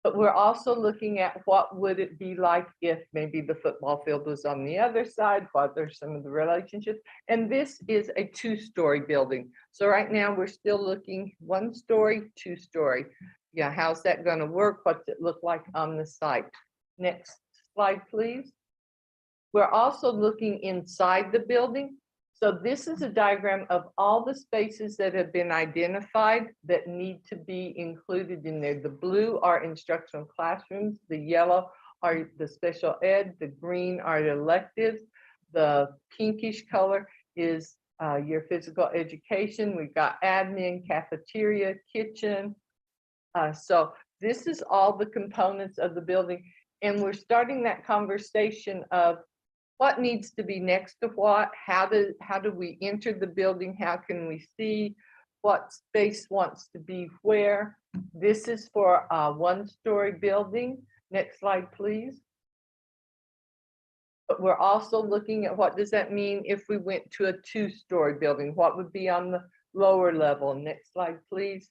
But we're also looking at what would it be like if maybe the football field was on the other side, what are some of the relationships? And this is a 2-story building. So right now, we're still looking 1-story, 2-story. Yeah, how's that gonna work? What's it look like on the site? Next slide, please. We're also looking inside the building. So this is a diagram of all the spaces that have been identified that need to be included in there. The blue are instructional classrooms, the yellow are the special ed, the green are the electives, the pinkish color is your physical education. We've got admin, cafeteria, kitchen. So this is all the components of the building. And we're starting that conversation of what needs to be next to what, how do we enter the building, how can we see what space wants to be where. This is for a 1-story building. Next slide, please. But we're also looking at what does that mean if we went to a 2-story building? What would be on the lower level? Next slide, please.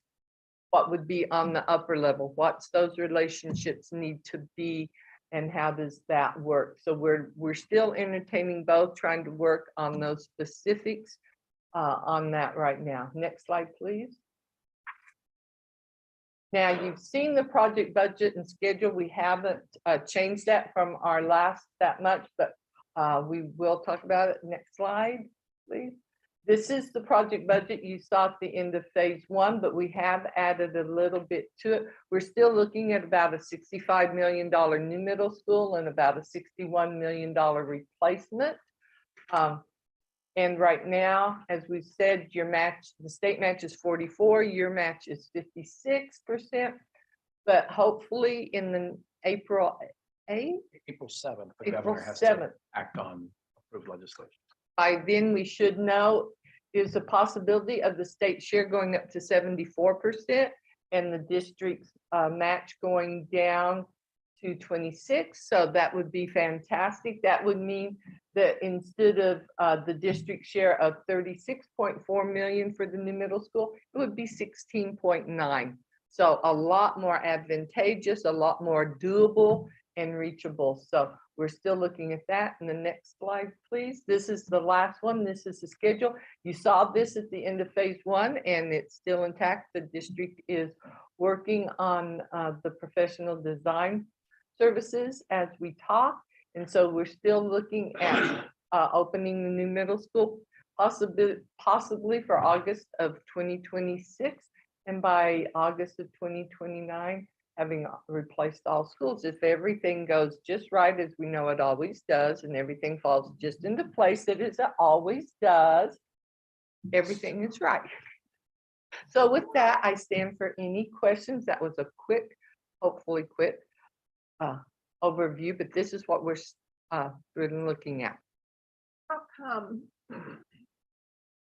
What would be on the upper level? What's those relationships need to be? And how does that work? So we're still entertaining both, trying to work on those specifics on that right now. Next slide, please. Now, you've seen the project budget and schedule. We haven't changed that from our last that much, but we will talk about it. Next slide, please. This is the project budget you saw at the end of phase 1, but we have added a little bit to it. We're still looking at about a $65 million new middle school and about a $61 million replacement. And right now, as we said, your match, the state match is 44, your match is 56%. But hopefully in the April 8th, April 7th, the April governor has to 7th. act on approved legislation. By then, we should know is a possibility of the state share going up to 74% and the district's match going down to 26. So that would be fantastic. That would mean that instead of the district share of 36.4 million for the new middle school, it would be 16.9. So a lot more advantageous, a lot more doable and reachable. So we're still looking at that. And the next slide, please. This is the last one. This is the schedule. You saw this at the end of phase 1 and it's still intact. The district is working on the professional design services as we talk. And so we're still looking at opening the new middle school, possibly for August of 2026. And by August of 2029, having replaced all schools. If everything goes just right, as we know it always does, and everything falls just into place that it always does, everything is right. So with that, I stand for any questions. That was a quick, hopefully quick overview, but this is what we're really looking at. How come?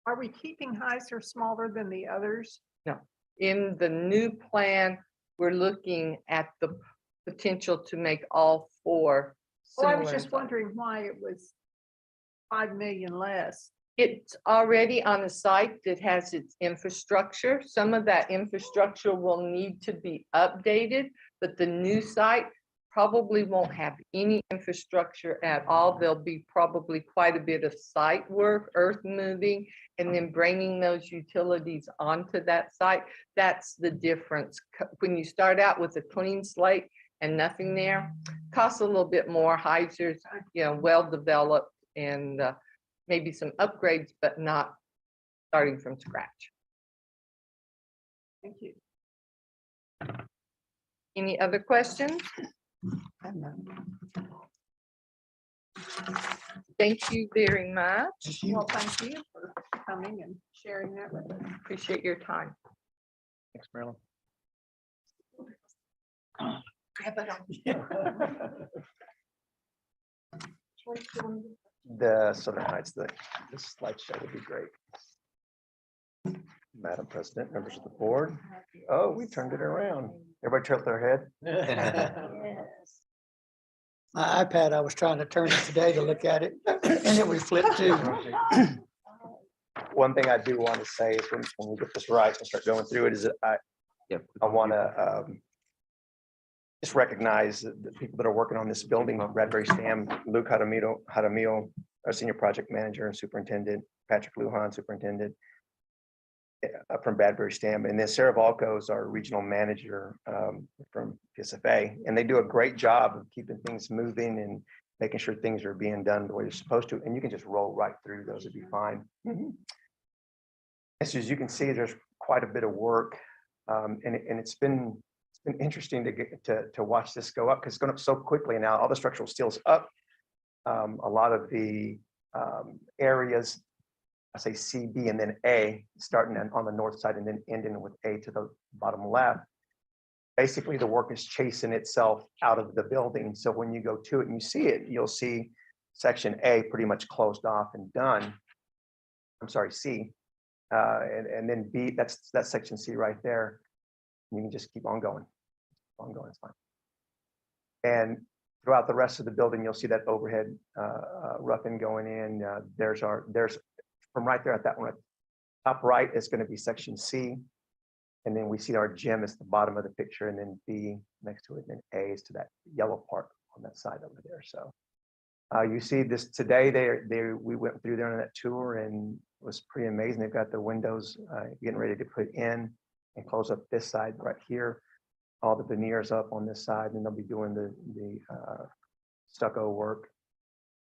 Are we keeping Heiser smaller than the others? No, in the new plan, we're looking at the potential to make all 4 Well, I similar was in just size. wondering why it was 5 million less. It's already on a site that has its infrastructure. Some of that infrastructure will need to be updated, but the new site probably won't have any infrastructure at all. There'll be probably quite a bit of site work, earth moving, and then bringing those utilities onto that site. That's the difference. When you start out with a clean slate and nothing there, costs a little bit more. Heiser's, well developed and maybe some upgrades, but not starting from scratch. Thank you. Any other questions? Thank you very much. Well, thank you for coming and sharing that with us. Appreciate your time. Thanks, Marilyn. The Southern Heights, the slideshow would be great. Madam President, members of the board. Oh, we turned it around. Everybody tilt their head. My iPad, I was trying to turn it today to look at it and it would flip too. One thing I do want to say is when we get this right and start going through it is that I want to just recognize the people that are working on this building, Bradbury Stam, Luke Jaramillo, our senior project manager and superintendent, Patrick Lujan, superintendent from Bradbury Stam, and then Sarah Valco is our regional manager from PSFA, and they do a great job of keeping things moving and making sure things are being done the way they're supposed to, and you can just roll right through those, it'd be fine. As you can see, there's quite a bit of work, and it's been interesting to watch this go up because it's going up so quickly now. All the structural steel's up. A lot of the areas, I say C, B, and then A, starting on the north side and then ending with A to the bottom left. Basically, the work is chasing itself out of the building. So when you go to it and you see it, you'll see section A pretty much closed off and done. I'm sorry, C. And then B, that's section C right there. You can just keep on going. It's fine. And throughout the rest of the building, you'll see that overhead roughing going in. There's from right there at that one, top right is going to be section C. And then we see our gym is the bottom of the picture, and then B next to it, and then A is to that yellow part on that side over there. So you see this today, we went through there on that tour and it was pretty amazing. They've got the windows getting ready to put in and close up this side right here. All the veneers up on this side, and they'll be doing the stucco work.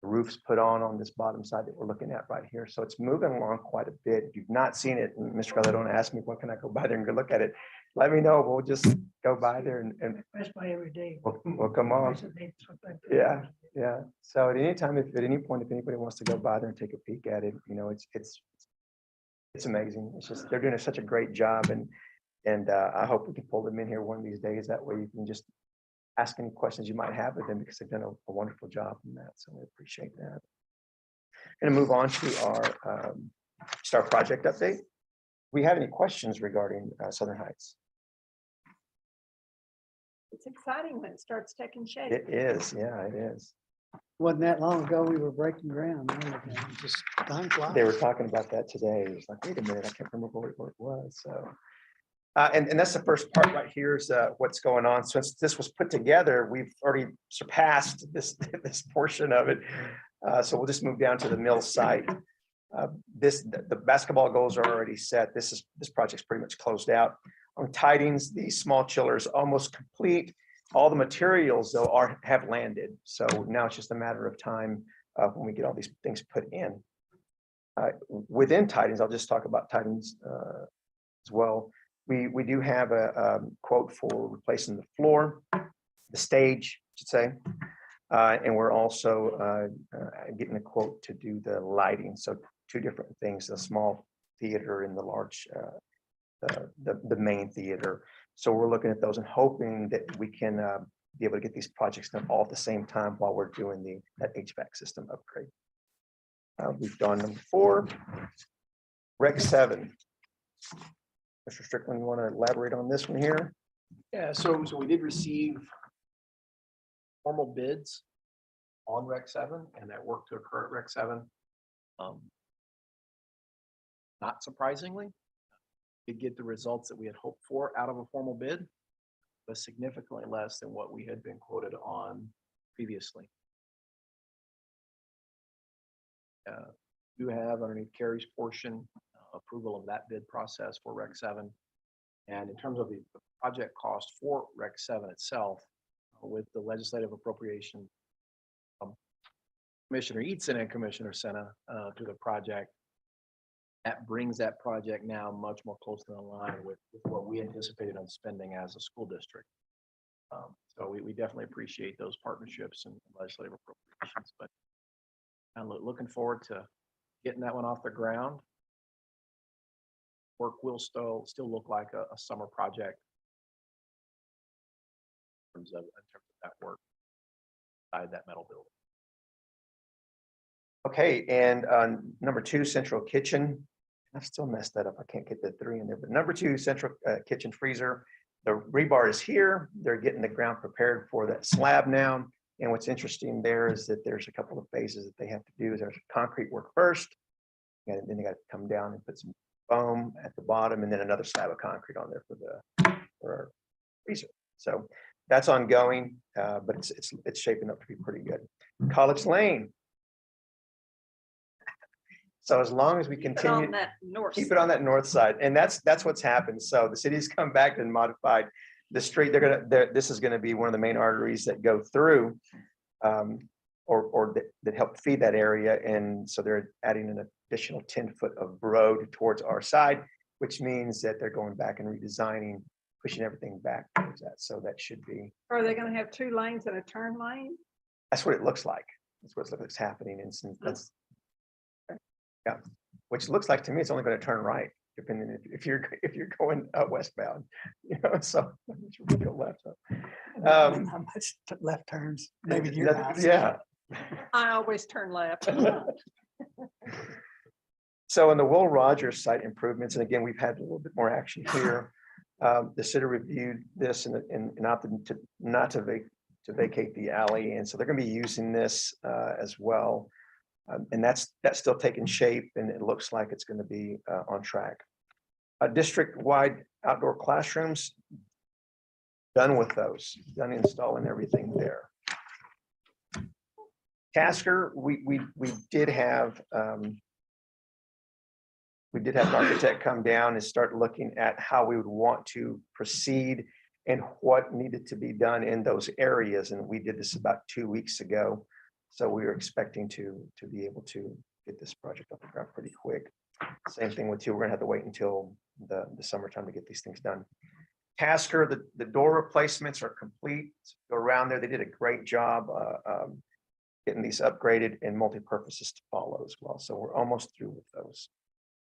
The roof's put on this bottom side that we're looking at right here. So it's moving along quite a bit. If you've not seen it, and Mr. Calderon asked me, when can I go by there and go look at it? Let me know. We'll just go by there and Pass by every day. we'll come on. Twice a day, sometimes. Yeah, yeah. So at any time, if at any point, if anybody wants to go by there and take a peek at it, it's amazing. It's just, they're doing such a great job, and I hope we can pull them in here one of these days. That way you can just ask any questions you might have with them, because they've done a wonderful job in that. So we appreciate that. Going to move on to our STAR project update. We have any questions regarding Southern Heights? It's exciting when it starts taking shape. It is, yeah, it is. Wasn't that long ago, we were breaking ground. Just time flies. They were talking about that today. It was like, wait a minute, I can't remember what it was. So, and that's the first part right here is what's going on. Since this was put together, we've already surpassed this portion of it. So we'll just move down to the mill site. The basketball goals are already set. This project's pretty much closed out. On Tidings, the small chiller is almost complete. All the materials though have landed. So now it's just a matter of time when we get all these things put in. Within Tidings, I'll just talk about Tidings as well. We do have a quote for replacing the floor, the stage, I should say. And we're also getting a quote to do the lighting. So two different things, the small theater and the large, the main theater. So we're looking at those and hoping that we can be able to get these projects done all at the same time while we're doing that HVAC system upgrade. We've done number 4, Rec 7. Mr. Strickland, you want to elaborate on this one here? Yeah, so we did receive formal bids on Rec 7 and that work to occur at Rec 7. Not surprisingly, we did get the results that we had hoped for out of a formal bid, but significantly less than what we had been quoted on previously. You have underneath Carrie's portion approval of that bid process for Rec 7. And in terms of the project cost for Rec 7 itself, with the legislative appropriation Commissioner Eatson and Commissioner Sena to the project, that brings that project now much more closely in line with what we anticipated on spending as a school district. So we definitely appreciate those partnerships and legislative appropriations, but I'm looking forward to getting that one off the ground. Work will still look like a summer project in terms of that work inside that metal building. Okay, and number 2, central kitchen. I've still messed that up. I can't get the 3 in there, but number 2, central kitchen freezer. The rebar is here. They're getting the ground prepared for that slab now. And what's interesting there is that there's a couple of phases that they have to do. There's concrete work first, and then they got to come down and put some foam at the bottom, and then another slab of concrete on there for our freezer. So that's ongoing, but it's shaping up to be pretty good. College Lane. So as long as we Keep it continue. on that north. Keep it on that north side, and that's what's happened. So the city's come back and modified the street. This is gonna be one of the main arteries that go through. Or that help feed that area, and so they're adding an additional 10 foot of road towards our side, which means that they're going back and redesigning, pushing everything back towards that. So that should be, Are they gonna have 2 lanes and a turn lane? that's what it looks like. That's what it looks like happening, and since that's. Yeah, which looks like to me, it's only gonna turn right, depending if you're going westbound, so. Go left. Not much left turns, maybe to your house. Yeah. I always turn left. So in the Will Rogers site improvements, and again, we've had a little bit more action here. The city reviewed this and not to vacate the alley, and so they're gonna be using this as well. And that's still taking shape, and it looks like it's gonna be on track. District-wide outdoor classrooms, done with those, done installing everything there. Tasker, we did have an architect come down and start looking at how we would want to proceed and what needed to be done in those areas. And we did this about 2 weeks ago. So we were expecting to be able to get this project off the ground pretty quick. Same thing with you. We're gonna have to wait until the summertime to get these things done. Tasker, the door replacements are complete. Go around there. They did a great job getting these upgraded and multi-purposes to follow as well. So we're almost through with those.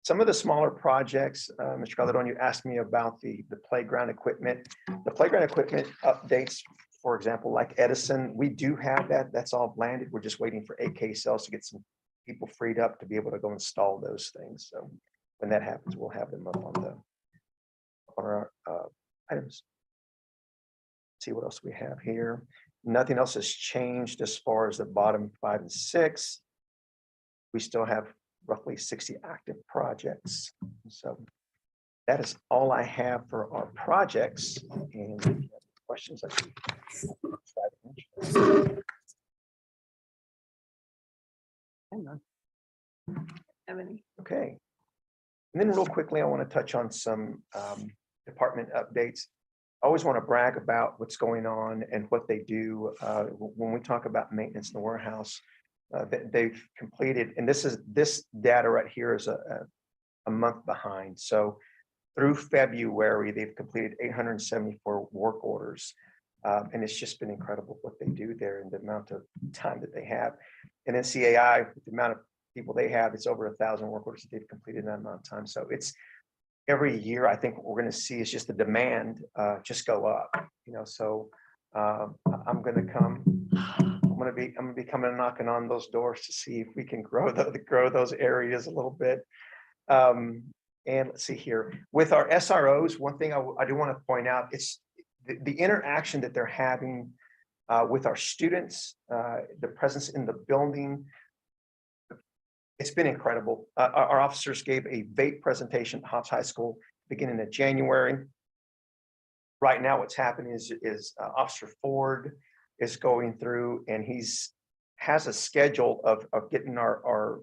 Some of the smaller projects, Mr. Calderon, you asked me about the playground equipment. The playground equipment updates, for example, like Edison, we do have that. That's all landed. We're just waiting for AK cells to get some people freed up to be able to go install those things. So when that happens, we'll have them up on our items. See what else we have here. Nothing else has changed as far as the bottom 5 and 6. We still have roughly 60 active projects. So that is all I have for our projects. And if you have questions, I can try to answer. Have any? Okay. And then real quickly, I want to touch on some department updates. I always want to brag about what's going on and what they do. When we talk about maintenance in the warehouse, they've completed, and this data right here is a month behind. So through February, they've completed 874 work orders. And it's just been incredible what they do there and the amount of time that they have. And then CAI, the amount of people they have, it's over 1,000 work orders that they've completed in that amount of time. So it's every year, I think what we're going to see is just the demand just go up, so I'm going to be coming and knocking on those doors to see if we can grow those areas a little bit. And let's see here with our SROs, one thing I do want to point out, it's the interaction that they're having with our students, the presence in the building. It's been incredible. Our officers gave a VAPE presentation at Hobbs High School beginning of January. Right now, what's happening is Officer Ford is going through and has a schedule of getting our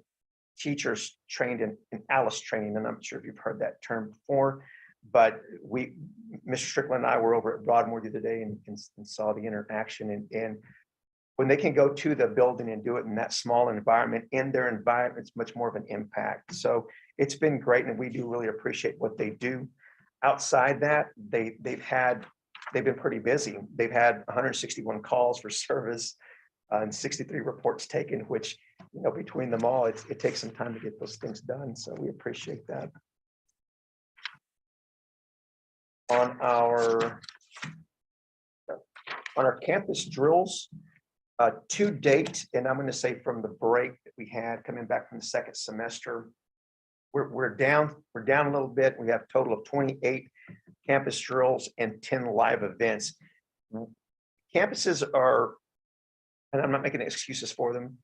teachers trained in ALICE training. And I'm not sure if you've heard that term before, but Mr. Strickland and I were over at Broadmoor the other day and saw the interaction and when they can go to the building and do it in that small environment, in their environment, it's much more of an impact. So it's been great, and we do really appreciate what they do. Outside that, they've been pretty busy. They've had 161 calls for service and 63 reports taken, which, between them all, it takes some time to get those things done. So we appreciate that. On our campus drills, to date, and I'm going to say from the break that we had coming back from the second semester, we're down a little bit. We have a total of 28 campus drills and 10 live events. Campuses are, and I'm not making excuses for them,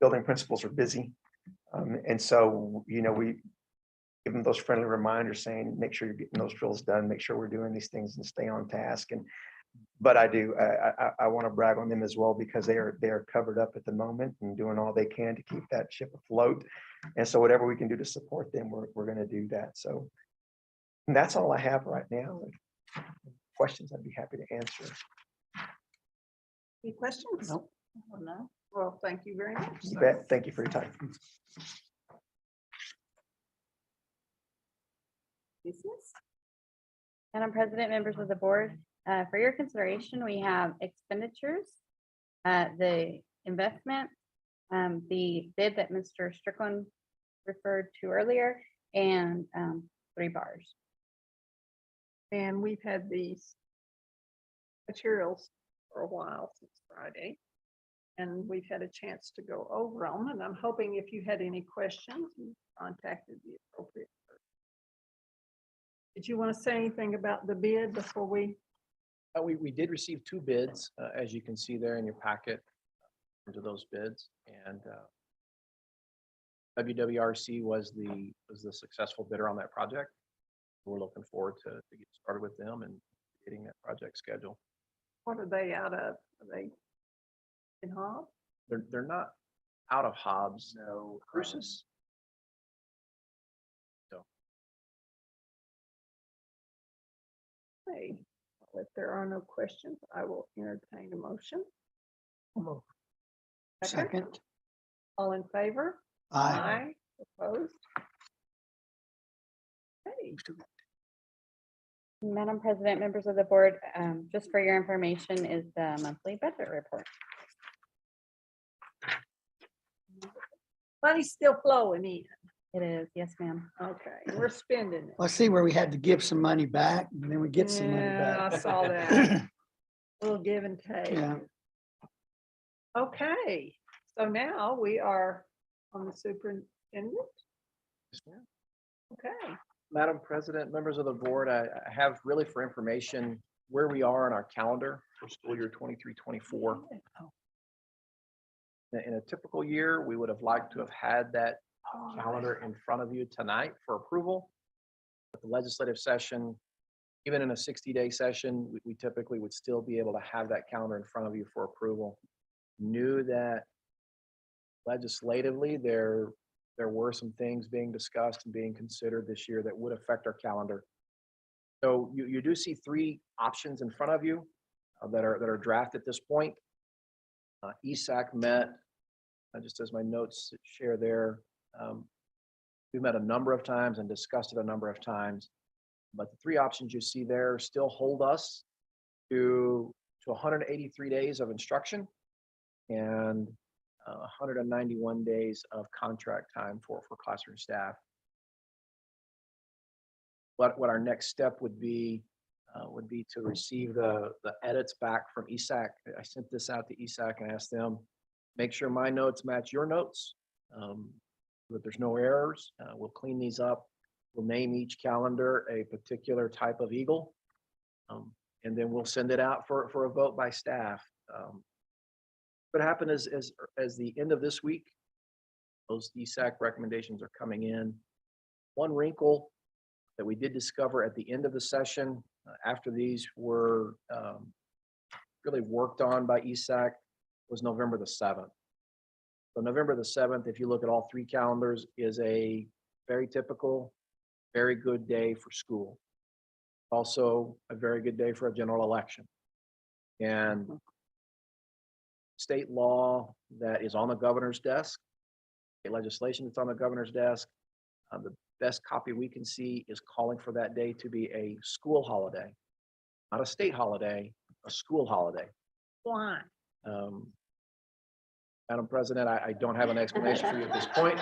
building principals are busy. And so, we give them those friendly reminders saying, make sure you're getting those drills done, make sure we're doing these things and stay on task. And But I do, I want to brag on them as well because they are covered up at the moment and doing all they can to keep that ship afloat. And so whatever we can do to support them, we're going to do that. So and that's all I have right now. Questions, I'd be happy to answer. Any questions? Nope. No. Well, thank you very much. You sir. bet. Thank you for your time. Business? Madam President, members of the board, for your consideration, we have expenditures, the investment, the bid that Mr. Strickland referred to earlier, and 3 bars. And we've had these materials for a while, since Friday. And we've had a chance to go over them, and I'm hoping if you had any questions, you contacted the appropriate person. Did you want to say anything about the bid before we? We did receive 2 bids, as you can see there in your packet, into those bids, and WWRC was the successful bidder on that project. We're looking forward to get started with them and getting that project scheduled. What are they out of? Are they in Hobbs? They're not out of Hobbs, no. Cruces. Okay, well, if there are no questions, I will entertain a motion. Second. All in favor? Aye. Opposed? Okay, Madam President, members of the board, just for your information is the monthly budget report. money's still flowing in. It is, yes, ma'am. Okay, we're spending it. I see where we had to give some money back and then we get some money Yeah, back. I saw that. Little give and take. Yeah. Okay, so now we are on the superintendent. Yes, ma'am. Okay, Madam President, members of the board, I have really for information where we are on our calendar for school year 23-24. In a typical year, we would have liked to have had that calendar in front of you tonight for approval. But the legislative session, even in a 60-day session, we typically would still be able to have that calendar in front of you for approval. Knew that legislatively, there were some things being discussed and being considered this year that would affect our calendar. So you do see 3 options in front of you that are draft at this point. ESAC met, just as my notes share there. We met a number of times and discussed it a number of times, but the 3 options you see there still hold us to 183 days of instruction and 191 days of contract time for classroom staff. What our next step would be to receive the edits back from ESAC. I sent this out to ESAC and asked them, make sure my notes match your notes, so that there's no errors. We'll clean these up. We'll name each calendar a particular type of eagle, and then we'll send it out for a vote by staff. What happened is as the end of this week, those ESAC recommendations are coming in. One wrinkle that we did discover at the end of the session, after these were really worked on by ESAC, was November the 7th. So November the 7th, if you look at all 3 calendars, is a very typical, very good day for school. Also a very good day for a general election. And state law that is on the governor's desk, state legislation that's on the governor's desk, the best copy we can see is calling for that day to be a school holiday, not a state holiday, a school holiday. why? Madam President, I don't have an explanation for you at this point.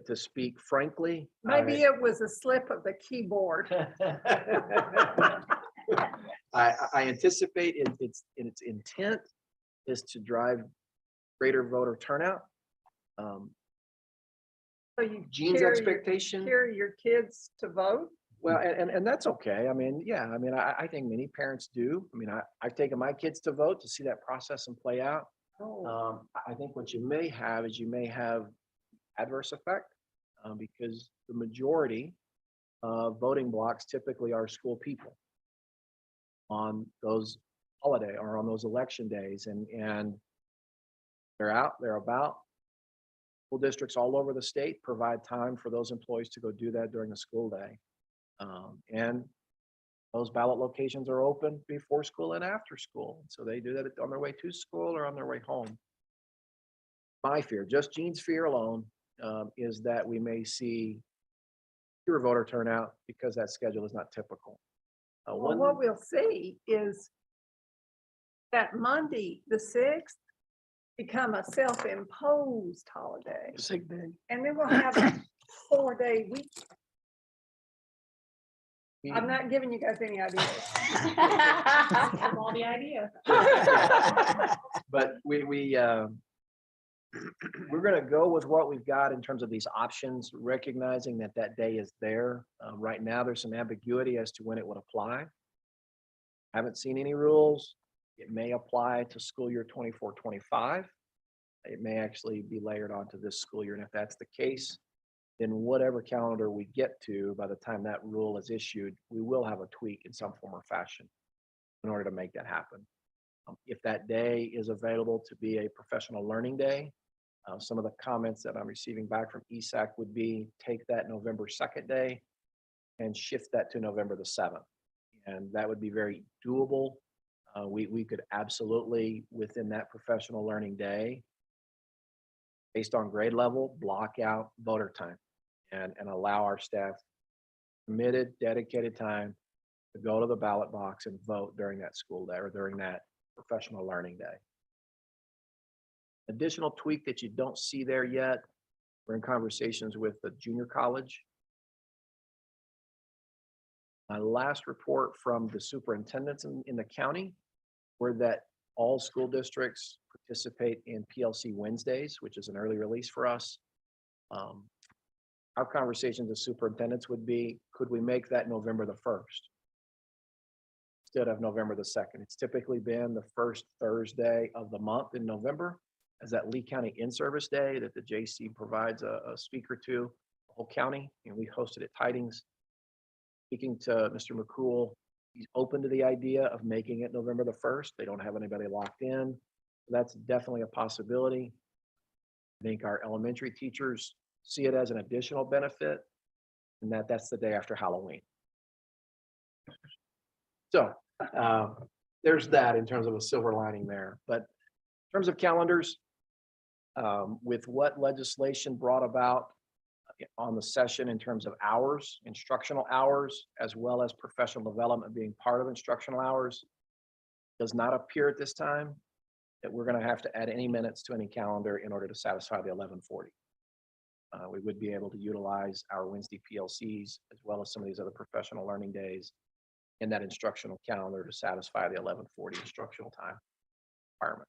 To speak frankly, Maybe it was a slip of the keyboard. I anticipate its intent is to drive greater voter turnout. So you Gene's carry expectation. Carry your kids to vote? Well, and that's okay. I mean, yeah, I mean, I think many parents do. I mean, I've taken my kids to vote to see that process and play out. Oh, I think what you may have is you may have adverse effect because the majority of voting blocks typically are school people. on those holiday or on those election days, and they're out, they're about. School districts all over the state provide time for those employees to go do that during the school day. And those ballot locations are open before school and after school. So they do that on their way to school or on their way home. My fear, just Gene's fear alone, is that we may see fewer voter turnout because that schedule is not typical. Well, what we'll see is that Monday, the 6th, become a self-imposed holiday. Sick day. And then we'll have a 4-day week. I'm not giving you guys any ideas. Have all the idea. But we're gonna go with what we've got in terms of these options, recognizing that that day is there. Right now, there's some ambiguity as to when it would apply. Haven't seen any rules. It may apply to school year 24-25. It may actually be layered onto this school year. And if that's the case, then whatever calendar we get to, by the time that rule is issued, we will have a tweak in some form or fashion in order to make that happen. If that day is available to be a professional learning day, some of the comments that I'm receiving back from ESAC would be take that November 2nd day and shift that to November the 7th. And that would be very doable. We could absolutely, within that professional learning day, based on grade level, block out voter time and allow our staff committed, dedicated time to go to the ballot box and vote during that school day or during that professional learning day. Additional tweak that you don't see there yet, we're in conversations with the junior college. My last report from the superintendents in the county were that all school districts participate in PLC Wednesdays, which is an early release for us. Our conversations with superintendents would be, could we make that November the 1st instead of November the 2nd? It's typically been the first Thursday of the month in November as that Lee County in-service day that the JC provides a speaker to the whole county, and we hosted at Tidings. Speaking to Mr. McCool, he's open to the idea of making it November the 1st. They don't have anybody locked in. That's definitely a possibility. I think our elementary teachers see it as an additional benefit, and that's the day after Halloween. So there's that in terms of a silver lining there. But in terms of calendars, with what legislation brought about on the session in terms of hours, instructional hours, as well as professional development being part of instructional hours, does not appear at this time that we're going to have to add any minutes to any calendar in order to satisfy the 1140. We would be able to utilize our Wednesday PLCs as well as some of these other professional learning days in that instructional calendar to satisfy the 1140 instructional time requirement.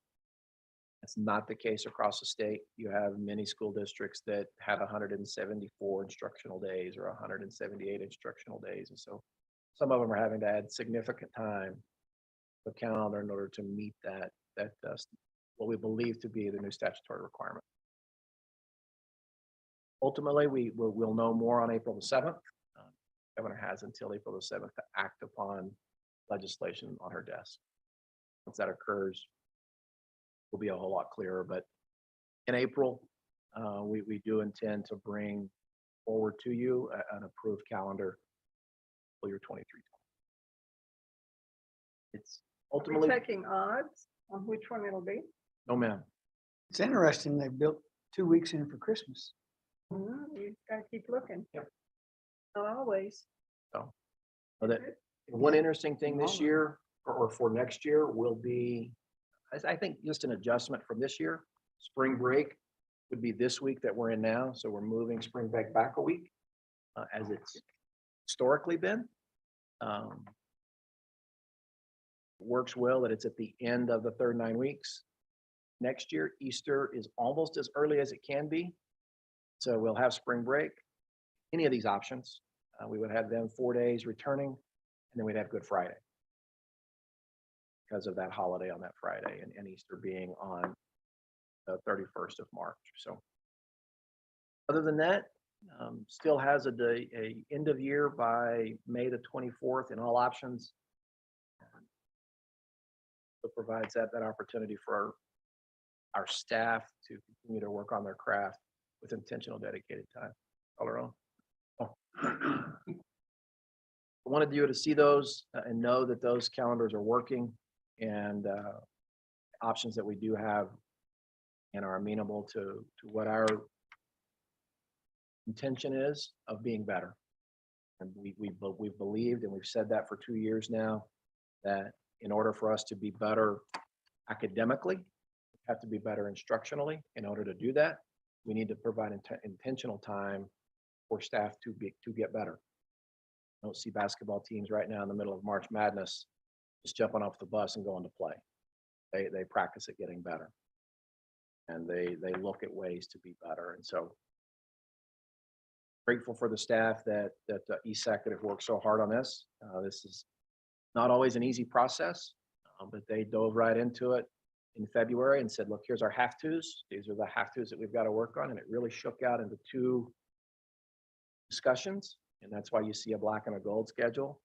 That's not the case across the state. You have many school districts that have 174 instructional days or 178 instructional days. And so some of them are having to add significant time to the calendar in order to meet that what we believe to be the new statutory requirement. Ultimately, we'll know more on April the 7th. Governor has until April the 7th to act upon legislation on her desk. Once that occurs, will be a whole lot clearer. But in April, we do intend to bring forward to you an approved calendar for year 23. It's We're ultimately, taking odds on which one it'll be. no ma'am. It's interesting, they built 2 weeks in for Christmas. You gotta keep looking. Yep. Not always. So that one interesting thing this year or for next year will be, I think just an adjustment from this year. Spring break would be this week that we're in now. So we're moving spring break back a week as it's historically been. Works well that it's at the end of the third 9 weeks. Next year, Easter is almost as early as it can be. So we'll have spring break, any of these options. We would have them 4 days returning, and then we'd have Good Friday because of that holiday on that Friday and Easter being on the 31st of March. So other than that, still has a end of year by May the 24th in all options. it provides that opportunity for our staff to continue to work on their craft with intentional, dedicated time. All our own. I wanted you to see those and know that those calendars are working and options that we do have and are amenable to what our intention is of being better. And we've believed, and we've said that for 2 years now, that in order for us to be better academically, we have to be better instructionally. In order to do that, we need to provide intentional time for staff to get better. I don't see basketball teams right now in the middle of March Madness just jumping off the bus and going to play. They practice at getting better, and they look at ways to be better. And so grateful for the staff that ESAC that have worked so hard on this. This is not always an easy process, but they dove right into it in February and said, look, here's our have-tos. These are the have-tos that we've got to work on. And it really shook out into 2 discussions. And that's why you see a black and a gold schedule.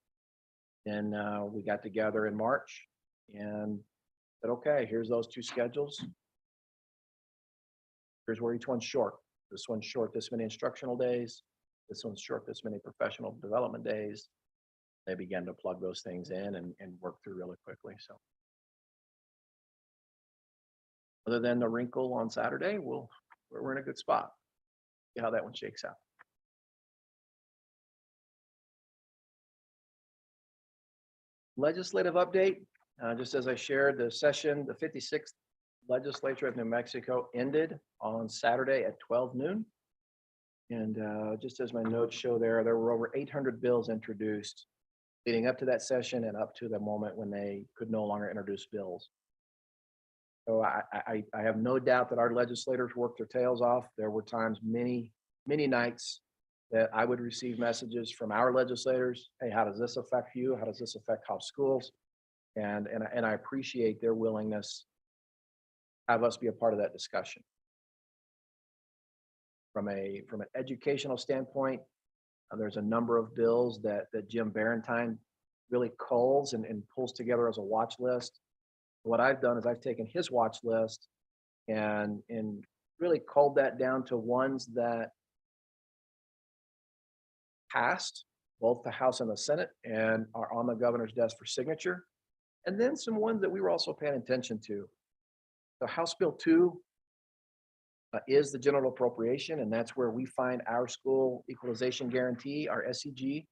And we got together in March and said, okay, here's those 2 schedules. Here's where each one's short. This one's short this many instructional days. This one's short this many professional development days. They began to plug those things in and work through really quickly. So other than the wrinkle on Saturday, we're in a good spot. See how that one shakes out. Legislative update, just as I shared, the 56th legislature of New Mexico ended on Saturday at 12 noon. And just as my notes show there were over 800 bills introduced leading up to that session and up to the moment when they could no longer introduce bills. So I have no doubt that our legislators worked their tails off. There were times, many nights, that I would receive messages from our legislators. Hey, how does this affect you? How does this affect House schools? And I appreciate their willingness to have us be a part of that discussion. From an educational standpoint, there's a number of bills that Jim Barentine really culls and pulls together as a watch list. What I've done is I've taken his watch list and really culled that down to ones that passed both the House and the Senate and are on the governor's desk for signature. And then some ones that we were also paying attention to. So House Bill 2 is the general appropriation, and that's where we find our school equalization guarantee, our SEG.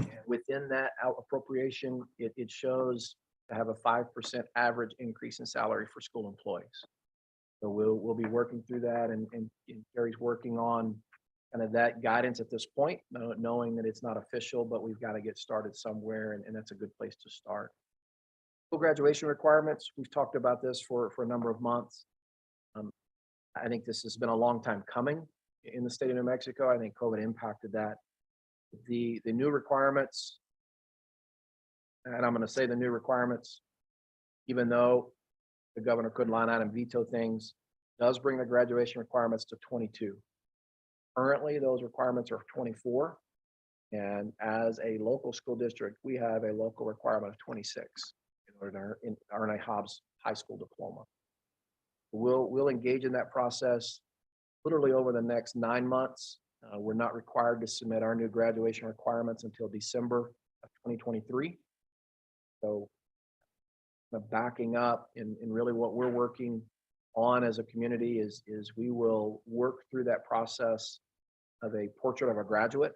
And within that appropriation, it shows to have a 5% average increase in salary for school employees. So we'll be working through that, and Terry's working on kind of that guidance at this point, knowing that it's not official, but we've got to get started somewhere, and that's a good place to start. School graduation requirements, we've talked about this for a number of months. I think this has been a long time coming in the state of New Mexico. I think COVID impacted that. The new requirements, and I'm going to say the new requirements, even though the governor could line out and veto things, does bring the graduation requirements to 22. Currently, those requirements are 24. And as a local school district, we have a local requirement of 26 in order to earn a Hobbs high school diploma. We'll engage in that process literally over the next 9 months. We're not required to submit our new graduation requirements until December of 2023. So backing up and really what we're working on as a community is we will work through that process of a portrait of a graduate,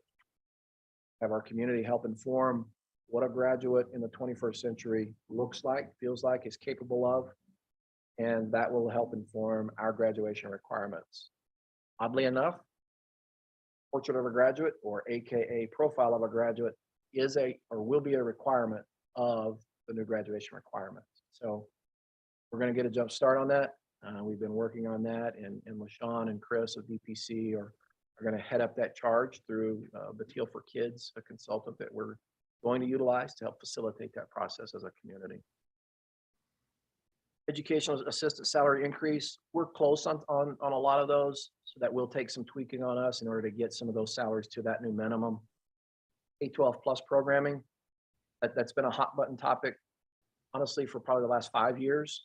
have our community help inform what a graduate in the 21st century looks like, feels like, is capable of, and that will help inform our graduation requirements. Oddly enough, portrait of a graduate, or AKA profile of a graduate, is or will be a requirement of the new graduation requirements. So we're going to get a jump start on that. We've been working on that, and LaShawn and Chris of DPC are going to head up that charge through Batil for Kids, a consultant that we're going to utilize to help facilitate that process as a community. Educational assistant salary increase, we're close on a lot of those, so that will take some tweaking on us in order to get some of those salaries to that new minimum. K-12 plus programming, that's been a hot button topic honestly for probably the last 5 years.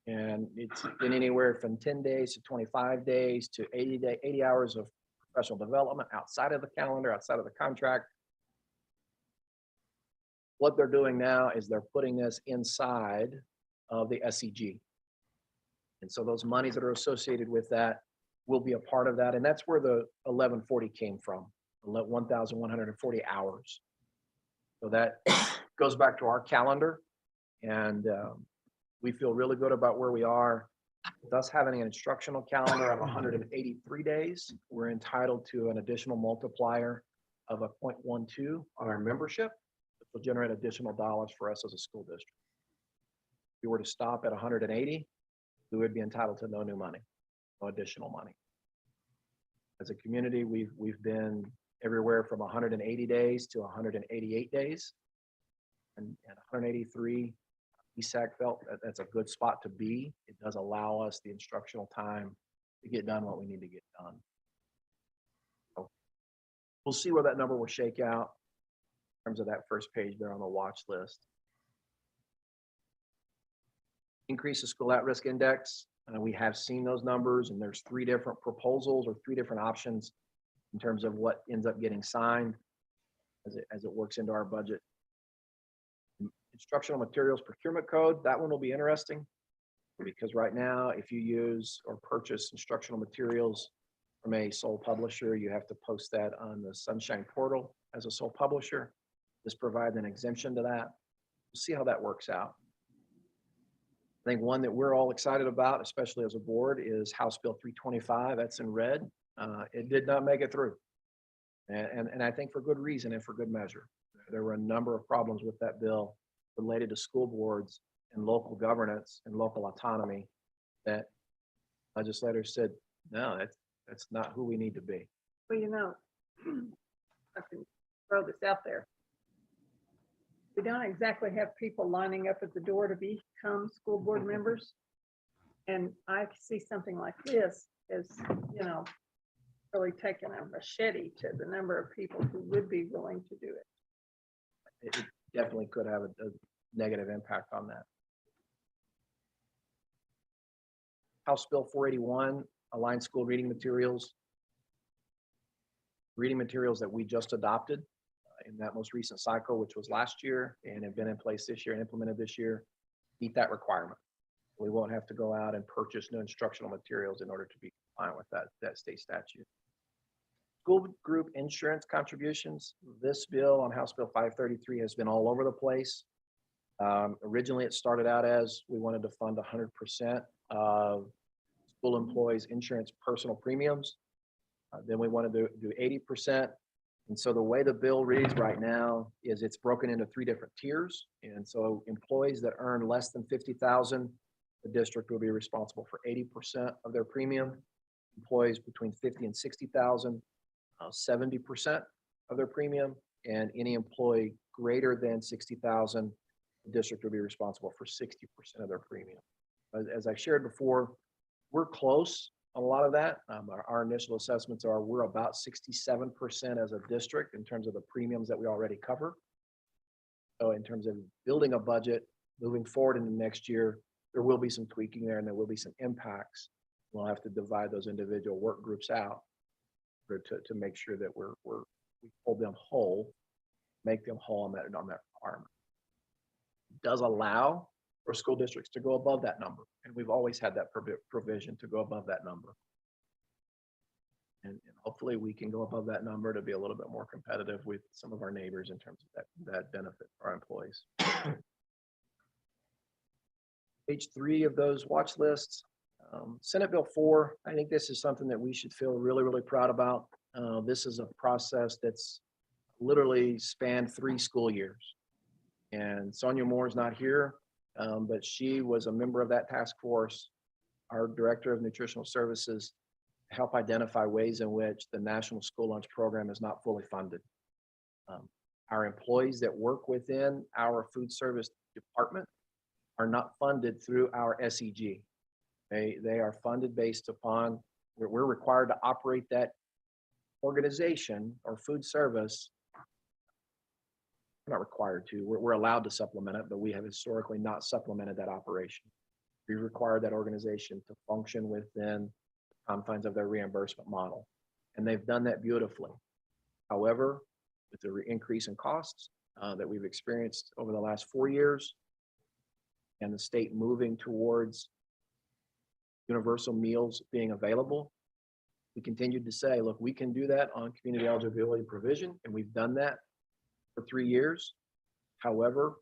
And it's been anywhere from 10 days to 25 days to 80 hours of professional development outside of the calendar, outside of the contract. What they're doing now is they're putting this inside of the SEG. And so those monies that are associated with that will be a part of that. And that's where the 1140 came from, 1,140 hours. So that goes back to our calendar. And we feel really good about where we are. With us having an instructional calendar of 183 days, we're entitled to an additional multiplier of a 0.12 on our membership, which will generate additional dollars for us as a school district. If we were to stop at 180, we would be entitled to no new money, no additional money. As a community, we've been everywhere from 180 days to 188 days. And 183, ESAC felt that that's a good spot to be. It does allow us the instructional time to get done what we need to get done. So we'll see where that number will shake out in terms of that first page there on the watch list. Increase the school at-risk index. We have seen those numbers, and there's 3 different proposals or 3 different options in terms of what ends up getting signed as it works into our budget. Instructional materials procurement code, that one will be interesting because right now, if you use or purchase instructional materials from a sole publisher, you have to post that on the Sunshine portal as a sole publisher. This provides an exemption to that. We'll see how that works out. I think one that we're all excited about, especially as a board, is House Bill 325. That's in red. It did not make it through. And I think for good reason and for good measure. There were a number of problems with that bill related to school boards and local governance and local autonomy that legislators said, no, that's not who we need to be. Well, you know, I can throw this out there. We don't exactly have people lining up at the door to become school board members. And I see something like this as, you know, really taking a machete to the number of people who would be willing to do it. It definitely could have a negative impact on that. House Bill 481, aligned school reading materials. Reading materials that we just adopted in that most recent cycle, which was last year and have been in place this year and implemented this year, meet that requirement. We won't have to go out and purchase new instructional materials in order to be compliant with that state statute. School group insurance contributions. This bill on House Bill 533 has been all over the place. Originally, it started out as we wanted to fund 100% of school employees' insurance personal premiums. Then we wanted to do 80%. And so the way the bill reads right now is it's broken into 3 different tiers. And so employees that earn less than $50,000, the district will be responsible for 80% of their premium. Employees between 50 and 60,000, 70% of their premium, and any employee greater than 60,000, the district will be responsible for 60% of their premium. As I shared before, we're close on a lot of that. Our initial assessments are we're about 67% as a district in terms of the premiums that we already cover. So in terms of building a budget, moving forward into next year, there will be some tweaking there and there will be some impacts. We'll have to divide those individual work groups out to make sure that we hold them whole, make them whole on that requirement. It does allow for school districts to go above that number. And we've always had that provision to go above that number. And hopefully we can go above that number to be a little bit more competitive with some of our neighbors in terms of that benefit for our employees. Page 3 of those watch lists. Senate Bill 4, I think this is something that we should feel really, really proud about. This is a process that's literally spanned 3 school years. And Sonia Moore is not here, but she was a member of that task force, our director of nutritional services, to help identify ways in which the National School Lunch Program is not fully funded. Our employees that work within our food service department are not funded through our SEG. They are funded based upon, we're required to operate that organization or food service we're not required to, we're allowed to supplement it, but we have historically not supplemented that operation. We require that organization to function within the confines of their reimbursement model. And they've done that beautifully. However, with the increase in costs that we've experienced over the last 4 years and the state moving towards universal meals being available, we continued to say, look, we can do that on community eligibility provision, and we've done that for 3 years. However,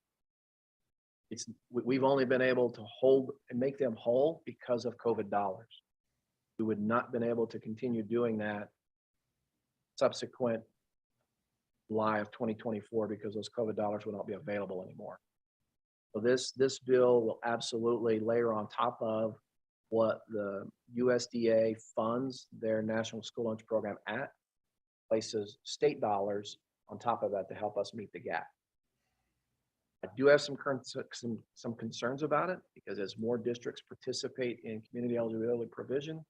we've only been able to hold and make them whole because of COVID dollars. We would not been able to continue doing that subsequent July of 2024 because those COVID dollars would not be available anymore. So this bill will absolutely layer on top of what the USDA funds their National School Lunch Program at, places state dollars on top of that to help us meet the gap. I do have some concerns about it because as more districts participate in community eligibility provision,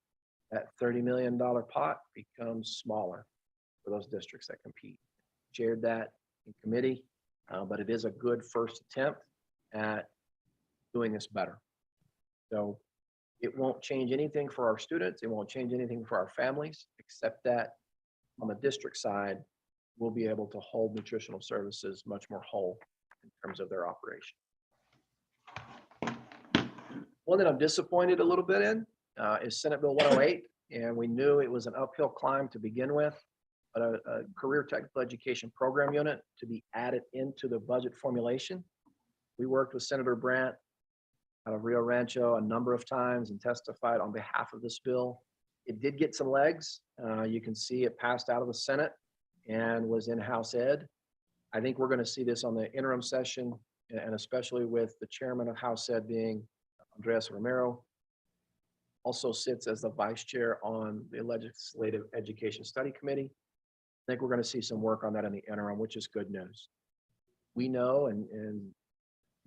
that $30 million pot becomes smaller for those districts that compete. Shared that in committee, but it is a good first attempt at doing this better. So it won't change anything for our students. It won't change anything for our families, except that on the district side, we'll be able to hold nutritional services much more whole in terms of their operation. One that I'm disappointed a little bit in is Senate Bill 108, and we knew it was an uphill climb to begin with, but a career technical education program unit to be added into the budget formulation. We worked with Senator Brandt out of Rio Rancho a number of times and testified on behalf of this bill. It did get some legs. You can see it passed out of the Senate and was in House Ed. I think we're going to see this on the interim session, and especially with the chairman of House Ed being Andres Romero, also sits as the vice chair on the Legislative Education Study Committee. I think we're going to see some work on that in the interim, which is good news. We know, and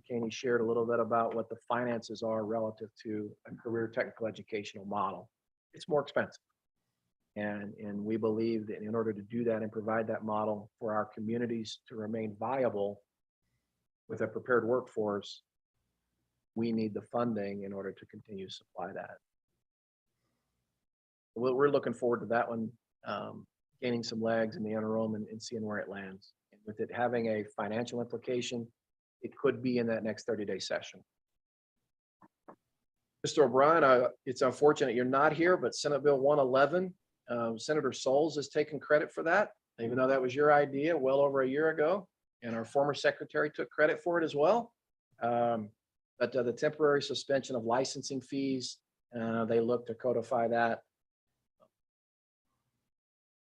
Kaney shared a little bit about what the finances are relative to a career technical educational model. It's more expensive. And we believe that in order to do that and provide that model for our communities to remain viable with a prepared workforce, we need the funding in order to continue to supply that. We're looking forward to that one gaining some legs in the interim and seeing where it lands. And with it having a financial implication, it could be in that next 30-day session. Mr. O'Brien, it's unfortunate you're not here, but Senate Bill 111, Senator Souls has taken credit for that, even though that was your idea well over a year ago, and our former secretary took credit for it as well. But the temporary suspension of licensing fees, they look to codify that.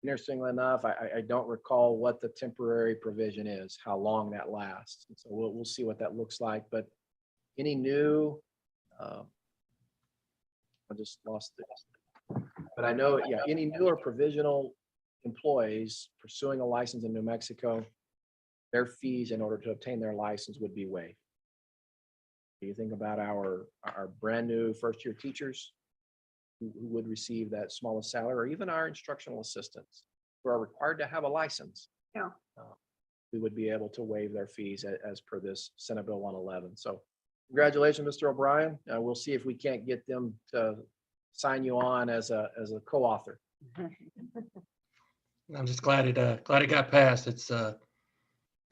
Interestingly enough, I don't recall what the temporary provision is, how long that lasts. And so we'll see what that looks like. But any new, I just lost it. But I know, yeah, any new or provisional employees pursuing a license in New Mexico, their fees in order to obtain their license would be waived. You think about our brand new first-year teachers who would receive that smallest salary, or even our instructional assistants who are required to have a license. Yeah. We would be able to waive their fees as per this Senate Bill 111. So congratulations, Mr. O'Brien. We'll see if we can't get them to sign you on as a co-author. I'm just glad it got passed. It's a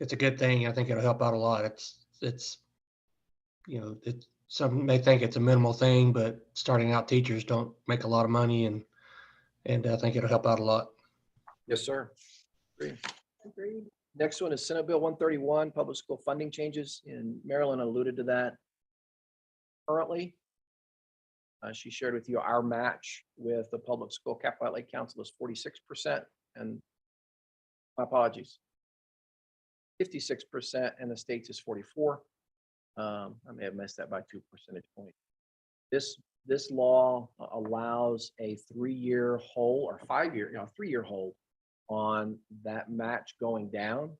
good thing. I think it'll help out a lot. It's some may think it's a minimal thing, but starting out teachers don't make a lot of money, and I think it'll help out a lot. Yes, sir. Agreed. Agreed. Next one is Senate Bill 131, public school funding changes, and Marilyn alluded to that. Currently, she shared with you our match with the public school capital outlay council is 46%, and my apologies, 56%, and the state's is 44%. I may have missed that by 2 percentage points. This law allows a 3-year hold or 5-year, 3-year hold on that match going down.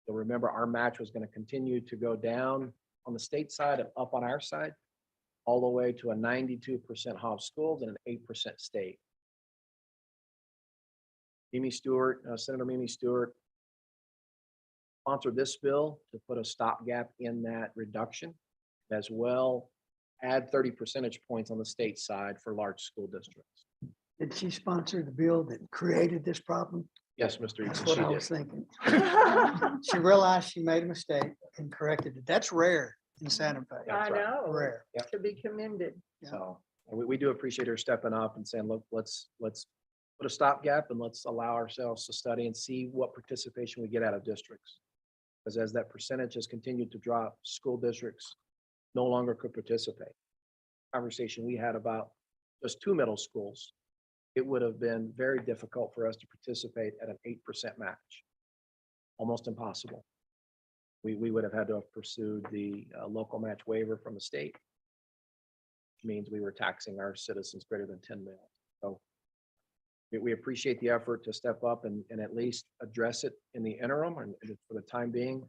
So remember, our match was going to continue to go down on the state side and up on our side, all the way to a 92% Hobbs schools and an 8% state. Mimi Stewart, Senator Mimi Stewart, sponsor this bill to put a stopgap in that reduction, as well add 30 percentage points on the state side for large school districts. Did she sponsor the bill that created this problem? Yes, Mr. That's Eaton, what she I did. was thinking. She realized she made a mistake and corrected it. That's rare in Santa Fe. I know, Rare. to be commended. So and we do appreciate her stepping up and saying, look, let's put a stopgap and let's allow ourselves to study and see what participation we get out of districts. Because as that percentage has continued to drop, school districts no longer could participate. Conversation we had about just 2 middle schools, it would have been very difficult for us to participate at an 8% match. Almost impossible. We would have had to have pursued the local match waiver from the state, which means we were taxing our citizens greater than 10 million. So we appreciate the effort to step up and at least address it in the interim and for the time being.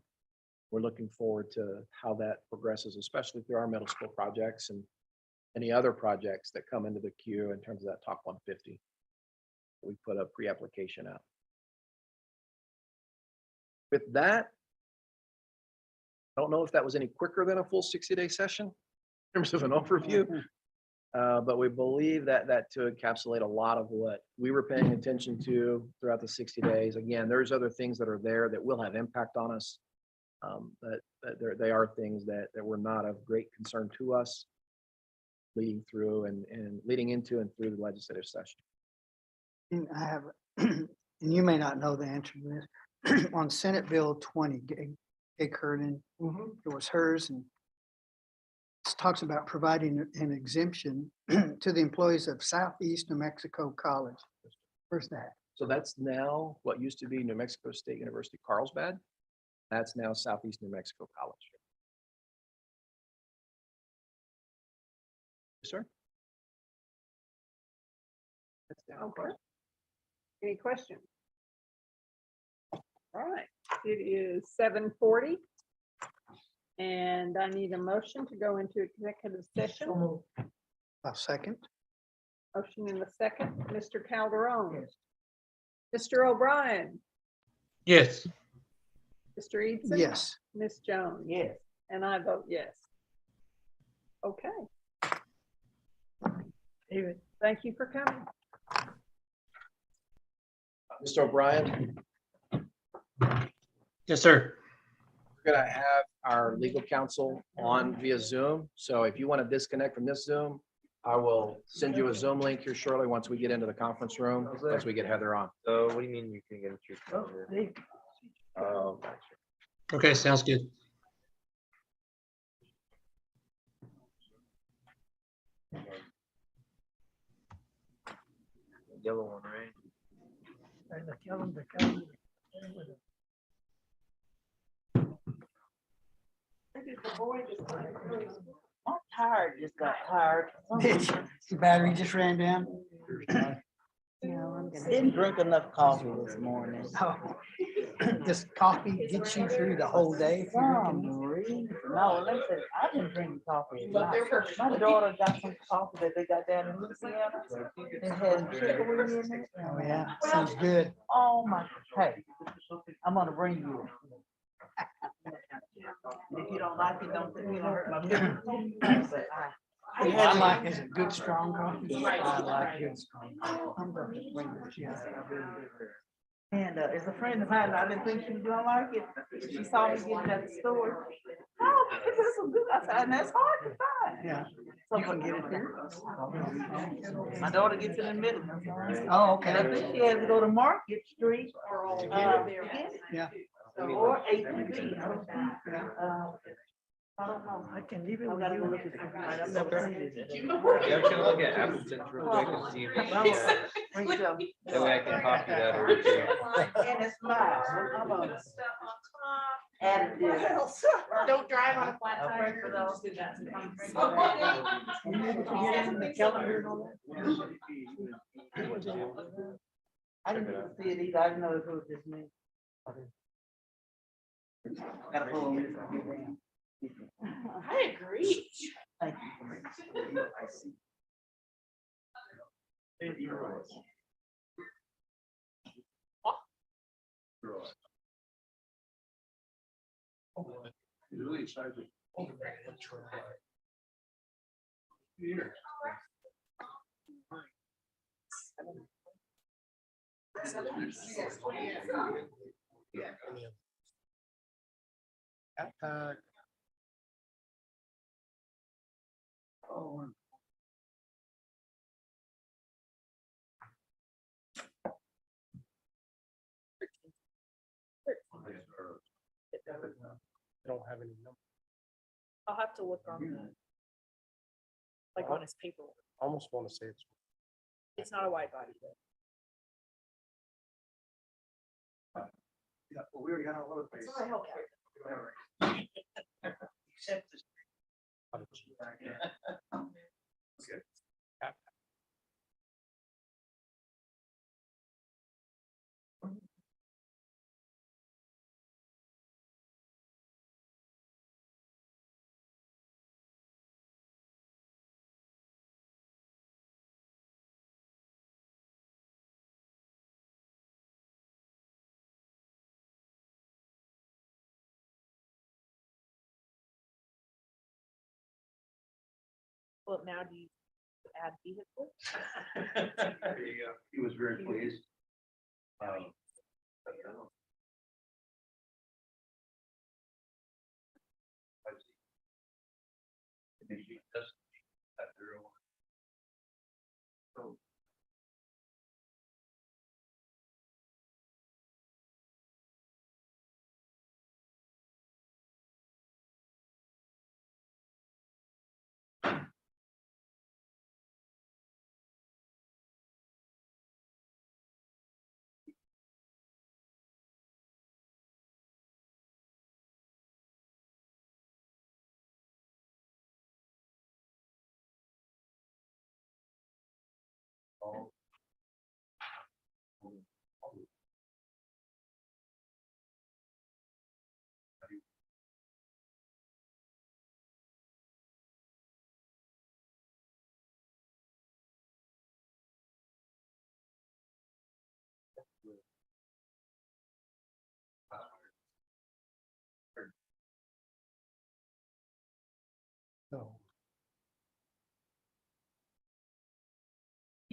We're looking forward to how that progresses, especially through our middle school projects and any other projects that come into the queue in terms of that top 150. We put a pre-application out. With that, I don't know if that was any quicker than a full 60-day session in terms of an overview. But we believe that to encapsulate a lot of what we were paying attention to throughout the 60 days. Again, there's other things that are there that will have impact on us. But they are things that were not of great concern to us leading through and leading into and through the legislative session. And I have, and you may not know the answer to this, on Senate Bill 20, Gay Curtin, it was hers, and it talks about providing an exemption to the employees of Southeast New Mexico College. Where's that? So that's now what used to be New Mexico State University Carlsbad. That's now Southeast New Mexico College. Yes, sir. That's down. Okay. Any questions? All right, it is 7:40. And I need a motion to go into executive session. A second. Motion in the second, Mr. Calderon. Mr. O'Brien, Yes. Mr. Eidson. Yes. Ms. Jones. Yes. And I vote yes. Okay, David, thank you for coming. Mr. O'Brien, Yes, sir. we're gonna have our legal counsel on via Zoom. So if you want to disconnect from this Zoom, I will send you a Zoom link here shortly once we get into the conference room, once we get Heather on. So what do you mean you can get into your computer? Oh, gotcha. Okay, sounds good. Yellow one, right? and the calendar, calendar. I'm tired, just got tired. The battery just ran down. Didn't drink enough coffee this morning. Oh. Does coffee get you through the whole day? if you're Some drinking- reason. No, listen, I've been drinking coffee. at night. My daughter got some coffee that they got down in Louisiana. It had chicory in it. Oh, yeah, sounds good. Oh my, hey, I'm gonna bring you. If you don't like it, don't hurt my feelings. But I like, is it good, strong coffee? I like good strong coffee. I'm going to bring this, yeah. And it's a friend of mine, I didn't think she was gonna like it. She saw me get it at the store. Oh, this is so good. I said, and that's hard to find. Yeah. So, You can get it here. my daughter gets it in Midland. Oh, And I okay. think she has to go to Market Street. Yeah. Or 8th. I don't know. I can leave it I with gotta go you. look at it. I've never seen it. Yeah, I'm gonna look at Appleton real quick and see if Bring some. that way I can copy that over to And it's mild. I'm on it. Additive. Don't drive on a flat I'll tire. bring for those. You able to get in the calendar and all I didn't even see it either. I didn't know it was just me. Gotta pull it. I agree. Thank you. really excited. Years. Backpack. Oh. Don't have any number. I'll have to look on the, like on his paperwork. Almost want to say it's. It's not a wide body. Yeah, well, we already got our load base. It's not a Hellcat. Except this. Well, now do you add vehicle? There you go. He was very pleased. No.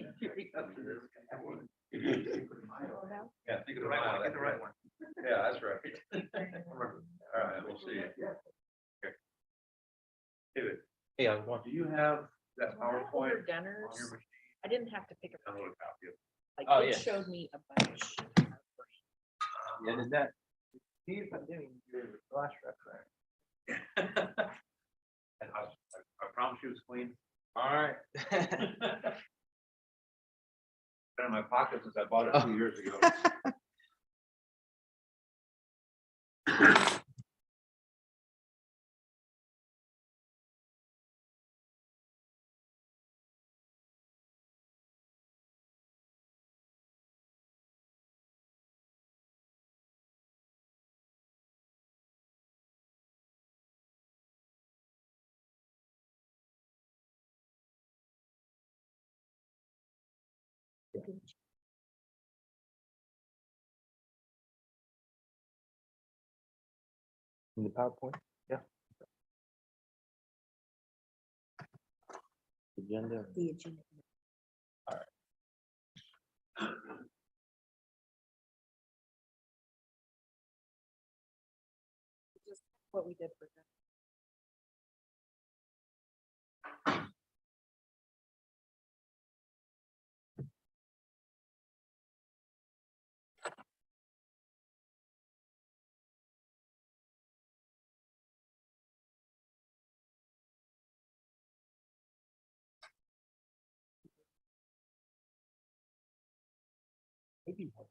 Yeah, think of the right one, get the right one. Yeah, that's right. All right, we'll see. Okay. David, Hey, I want, do you have that When I PowerPoint ordered on dinners, your machine? I didn't have to pick a Download a copy of it. like Oh, it yeah. showed me a bunch. Yeah, did that. He's been doing your flash drive. And I promise you it's clean. All right. Been in my pocket since I bought it 2 years ago. in the PowerPoint, yeah. Agenda. The agenda. Just what we did for them. Maybe one.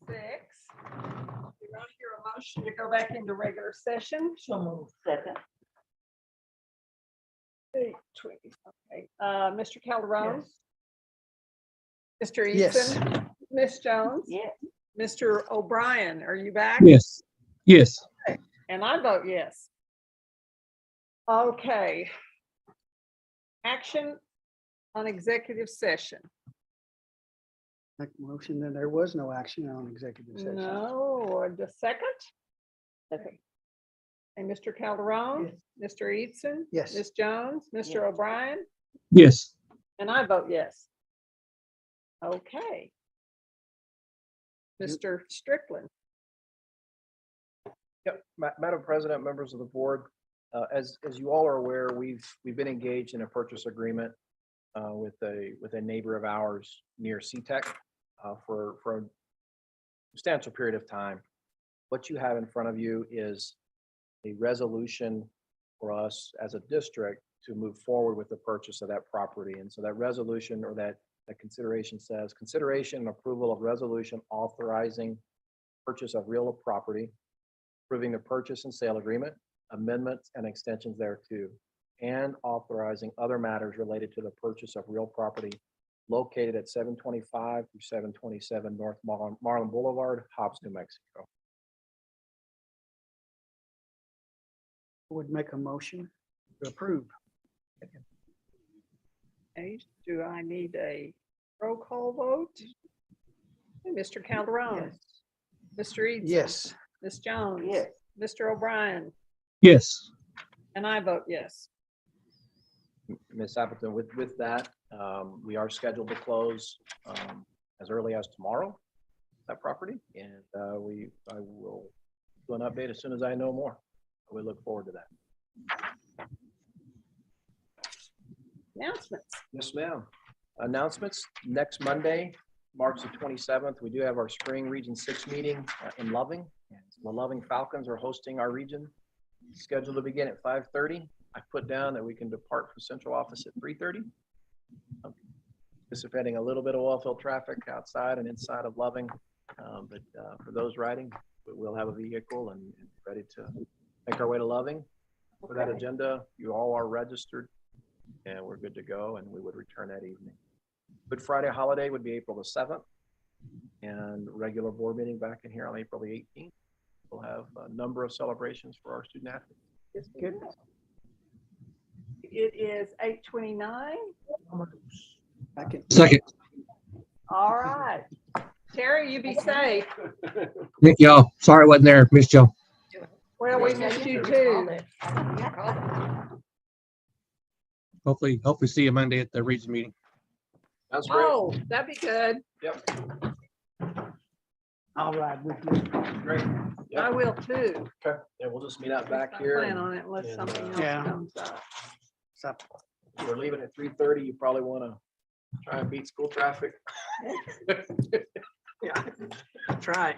6. You're going to hear a motion to go back into regular session. So move. Second. 8:20, okay. Mr. Calderon? Mr. Yes. Eason? Ms. Jones? Yes. Mr. O'Brien, are you back? Yes. Yes. And I vote yes. Okay. Action on executive session. Make a motion that there was no action on executive session. No, or the second? Okay. And Mr. Calderon? Mr. Eidson? Yes. Ms. Jones? Mr. O'Brien? Yes. And I vote yes. Okay. Mr. Strickland? Yep, Madam President, members of the board, as you all are aware, we've been engaged in a purchase agreement with a neighbor of ours near CTEC for a substantial period of time. What you have in front of you is a resolution for us as a district to move forward with the purchase of that property. And so that resolution or that consideration says, consideration and approval of resolution authorizing purchase of real property, approving the purchase and sale agreement, amendments and extensions thereto, and authorizing other matters related to the purchase of real property located at 725 through 727 North Marlin Boulevard, Hobbs, New Mexico. Would make a motion to approve. Okay, do I need a roll call vote? Mr. Calderon? Mr. Eidson? Yes. Ms. Jones? Yes. Mr. O'Brien? Yes. And I vote yes. Ms. Appleton, with that, we are scheduled to close as early as tomorrow, that property, and I will do an update as soon as I know more. We look forward to that. Announcements. Yes, ma'am. Announcements, next Monday, March the 27th, we do have our spring Region 6 meeting in Loving. The Loving Falcons are hosting our region, scheduled to begin at 5:30. I put down that we can depart from central office at 3:30. Anticipating a little bit of oil field traffic outside and inside of Loving, but for those riding, we'll have a vehicle and ready to make our way to Loving. For that agenda, you all are registered and we're good to go, and we would return that evening. Good Friday holiday would be April the 7th, and regular board meeting back in here on April the 18th. We'll have a number of celebrations for our student athletes. Good. It is 8:29. Second. All right. Terry, you be safe. Thank y'all. Sorry I wasn't there. Missed y'all. Well, we miss you too. Hopefully see you Monday at the region meeting. Sounds great. Oh, that'd be good. Yep. I'll ride with you. Great. Yep. I will too. Okay. Yeah, we'll just meet out back I here. plan and- on it unless and, something else Yeah. comes up. So, We're leaving at 3:30. You probably want to try and beat school traffic. yeah, try.